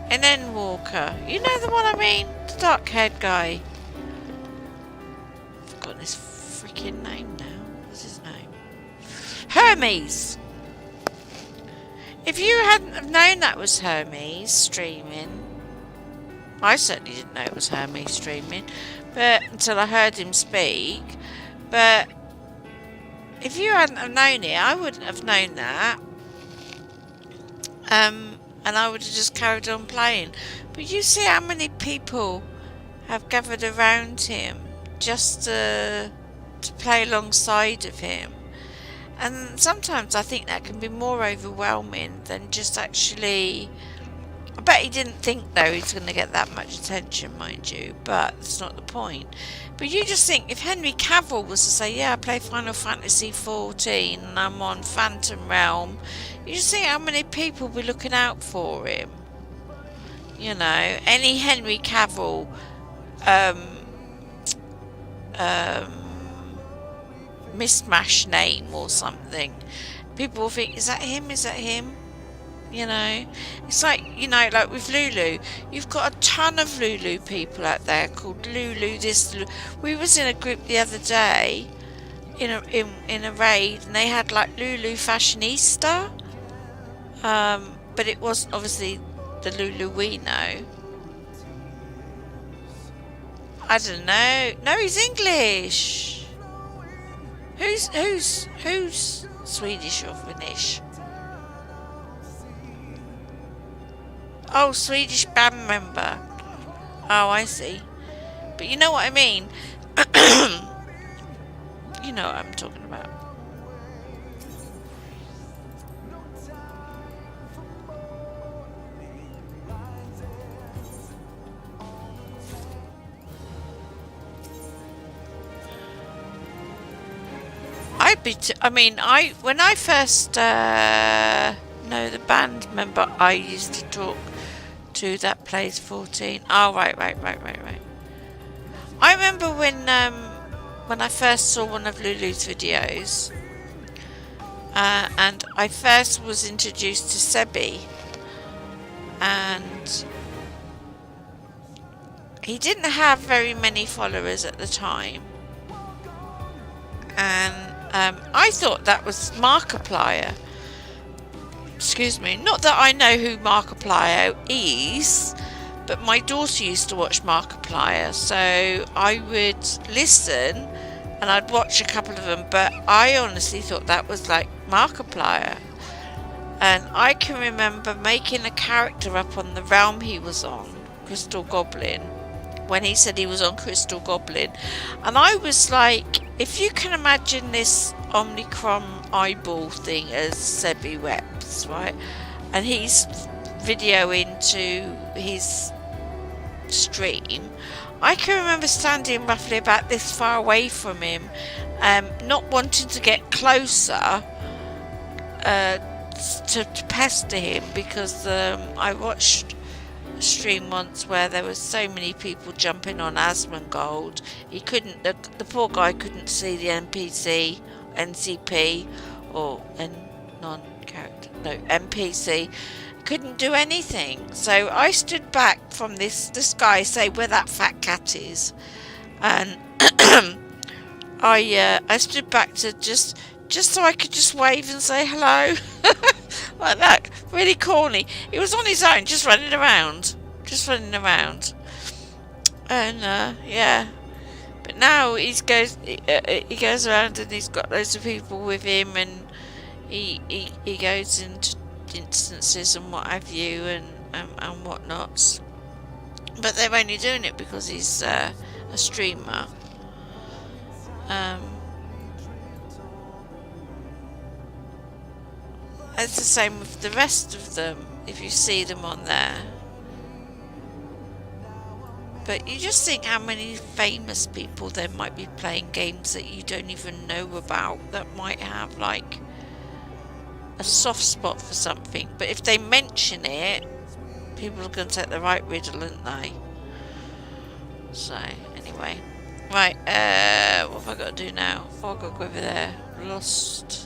An N-Walker. You know the one I mean? The dark-haired guy. I've forgotten his freaking name now. What's his name? Hermes! If you hadn't have known that was Hermes streaming... I certainly didn't know it was Hermes streaming, but until I heard him speak. But if you hadn't have known it, I wouldn't have known that. And I would have just carried on playing. But you see how many people have gathered around him just to play alongside of him. And sometimes I think that can be more overwhelming than just actually... I bet he didn't think, though, he's going to get that much attention, mind you, but that's not the point. But you just think, if Henry Cavill was to say, yeah, I play Final Fantasy 14 and I'm on Phantom Realm, you just think how many people will be looking out for him. You know, any Henry Cavill mismatched name or something. People will think, is that him? Is that him? You know, it's like, you know, like with Lulu, you've got a ton of Lulu people out there called Lulu this. We was in a group the other day in a raid, and they had like Lulu Fashionista, but it wasn't obviously the Lulu we know. I don't know. No, he's English. Who's Swedish or Finnish? Oh, Swedish band member. Oh, I see. But you know what I mean. You know what I'm talking about. When I first know the band member, I used to talk to that plays 14. Oh, right. I remember when I first saw one of Lulu's videos, and I first was introduced to Sebi, and he didn't have very many followers at the time, and I thought that was Markiplier. Excuse me, not that I know who Markiplier is, but my daughter used to watch Markiplier, so I would listen and I'd watch a couple of them, but I honestly thought that was like Markiplier. And I can remember making a character up on the realm he was on, Crystal Goblin, when he said he was on Crystal Goblin. And I was like, if you can imagine this Omnicron eyeball thing as Sebi Reps, right? And he's videoing to his stream. I can remember standing roughly about this far away from him, not wanting to get closer to pester him, because I watched a stream once where there was so many people jumping on Asmongold. He couldn't. The poor guy couldn't see the NPC, NCP, or NPC. Couldn't do anything. So I stood back from this guy, say where that fat cat is, and I stood back to just so I could just wave and say hello. Like that, really corny. He was on his own, just running around, and yeah. But now he goes around and he's got loads of people with him, and he goes into instances and what have you, and whatnots. But they're only doing it because he's a streamer. It's the same with the rest of them, if you see them on there. But you just think how many famous people there might be playing games that you don't even know about, that might have like a soft spot for something. But if they mention it, people are going to take the right riddle, aren't they? So, anyway. Right, what have I got to do now? Oh, I've got to go over there. Lost.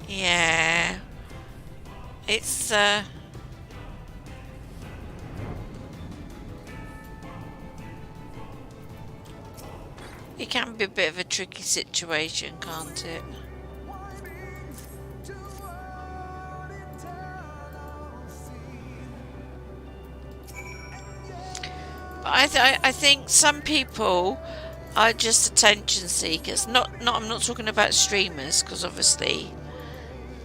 Yeah. It's, it can be a bit of a tricky situation, can't it? But I think some people are just attention seekers. I'm not talking about streamers, because obviously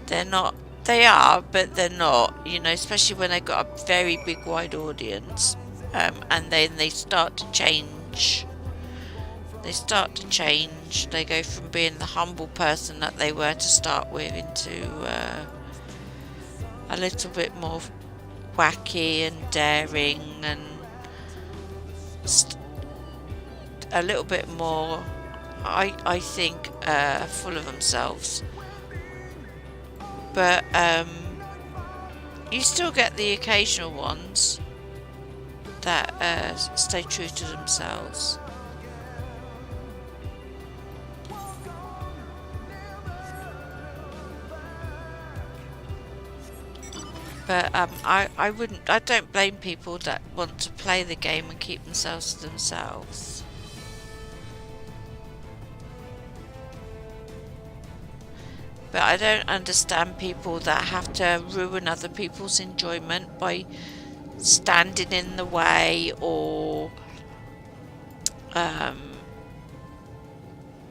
they're not. They are, but they're not. You know, especially when they've got a very big, wide audience, and then they start to change. They go from being the humble person that they were to start with into a little bit more wacky and daring, and a little bit more, I think, full of themselves. But you still get the occasional ones. that stay true to themselves. But I don't blame people that want to play the game and keep themselves to themselves. But I don't understand people that have to ruin other people's enjoyment by standing in the way, or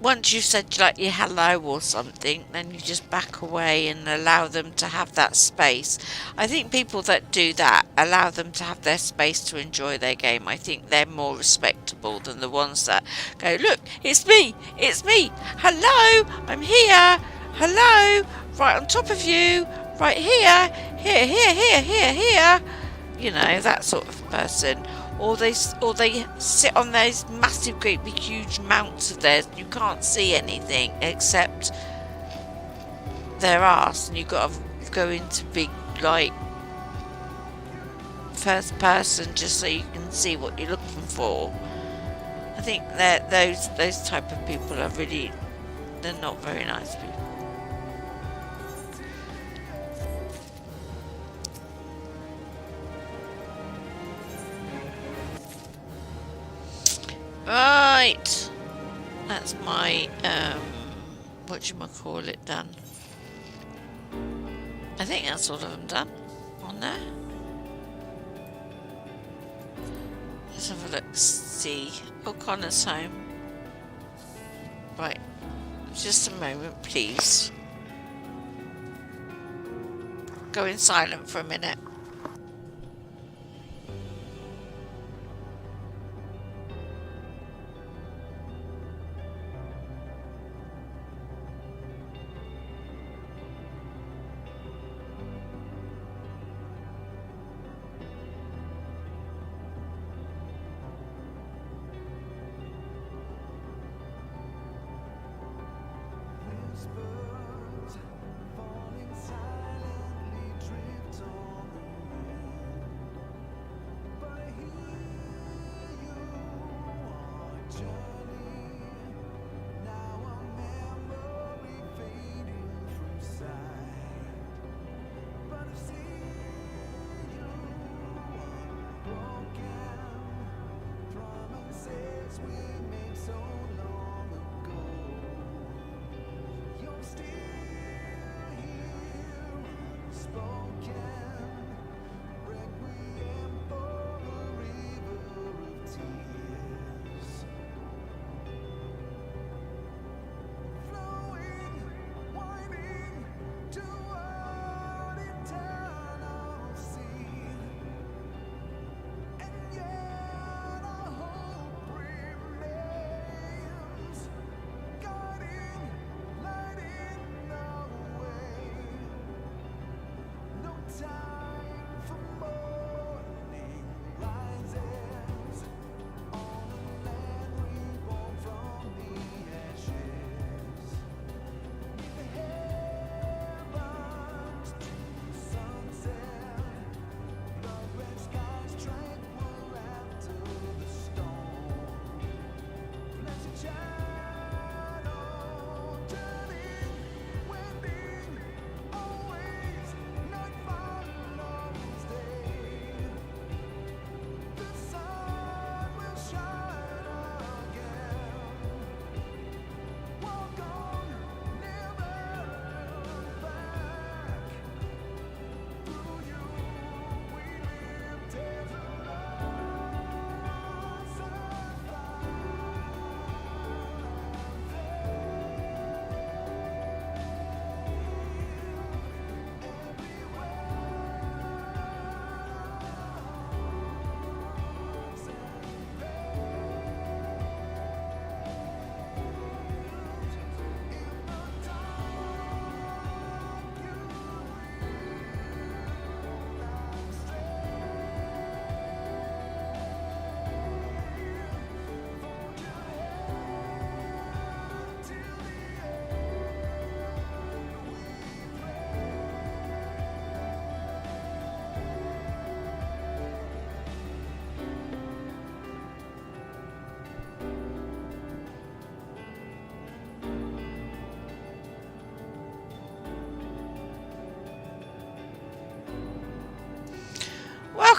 once you've said like your hello or something, then you just back away and allow them to have that space. I think people that do that, allow them to have their space to enjoy their game, I think they're more respectable than the ones that go, look, it's me, hello, I'm here, hello, right on top of you, right here, here, you know, that sort of person. Or they sit on those massive, great big huge mounts of theirs. You can't see anything except their arse, and you've got to go into big, like, first person just so you can see what you're looking for. I think that those type of people are really, they're not very nice people. Right, that's my whatchamacallit done. I think that's all of them done on there. Let's have a look, see. O'Connor's home. Right, just a moment please. Go in silent for a minute.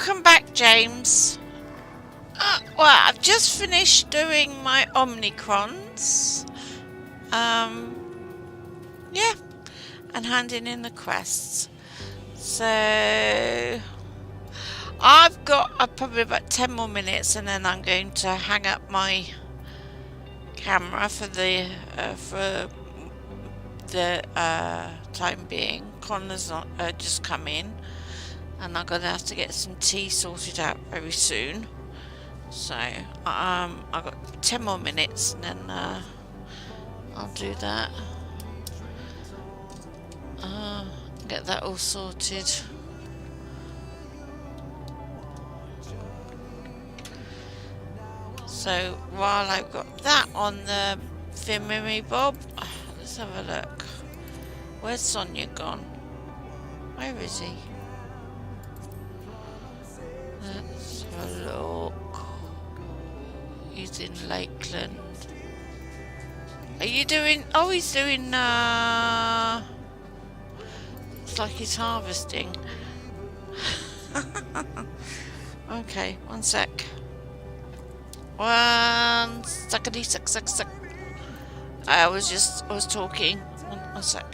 welcome back, James. Well, I've just finished doing my Omnicrons. Yeah, and handing in the quests. So I've got probably about 10 more minutes, and then I'm going to hang up my camera for the time being. Connor's not just come in, and I'm gonna have to get some tea sorted out very soon. So I've got 10 more minutes, and then I'll do that. Get that all sorted. So while I've got that on the Fimmy Bob, let's have a look. Where's Sonia gone? Where is he? Let's have a look. He's in Lakeland. Are you doing? Oh, he's doing. It's like he's harvesting. Okay, one sec. One second, suck. I was talking. One sec.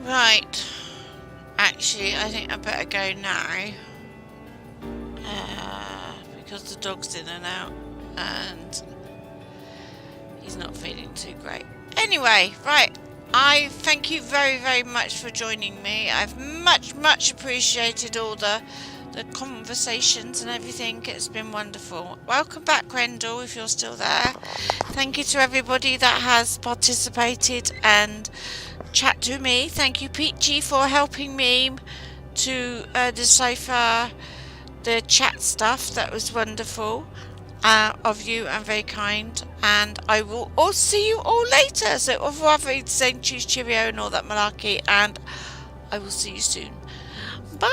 Right. Actually, I think I better go now. Because the dog's in and out, and he's not feeling too great. Anyway, right. I thank you very, very much for joining me. I've much appreciated all the conversations and everything. It's been wonderful. Welcome back, Grendel, if you're still there. Thank you to everybody that has participated and chat to me. Thank you, Peachy, for helping me to decipher the chat stuff. That was wonderful of you and very kind. And I will all see you all later. So au revoir, saying cheers, cheerio and all that malarkey, and I will see you soon. Bye.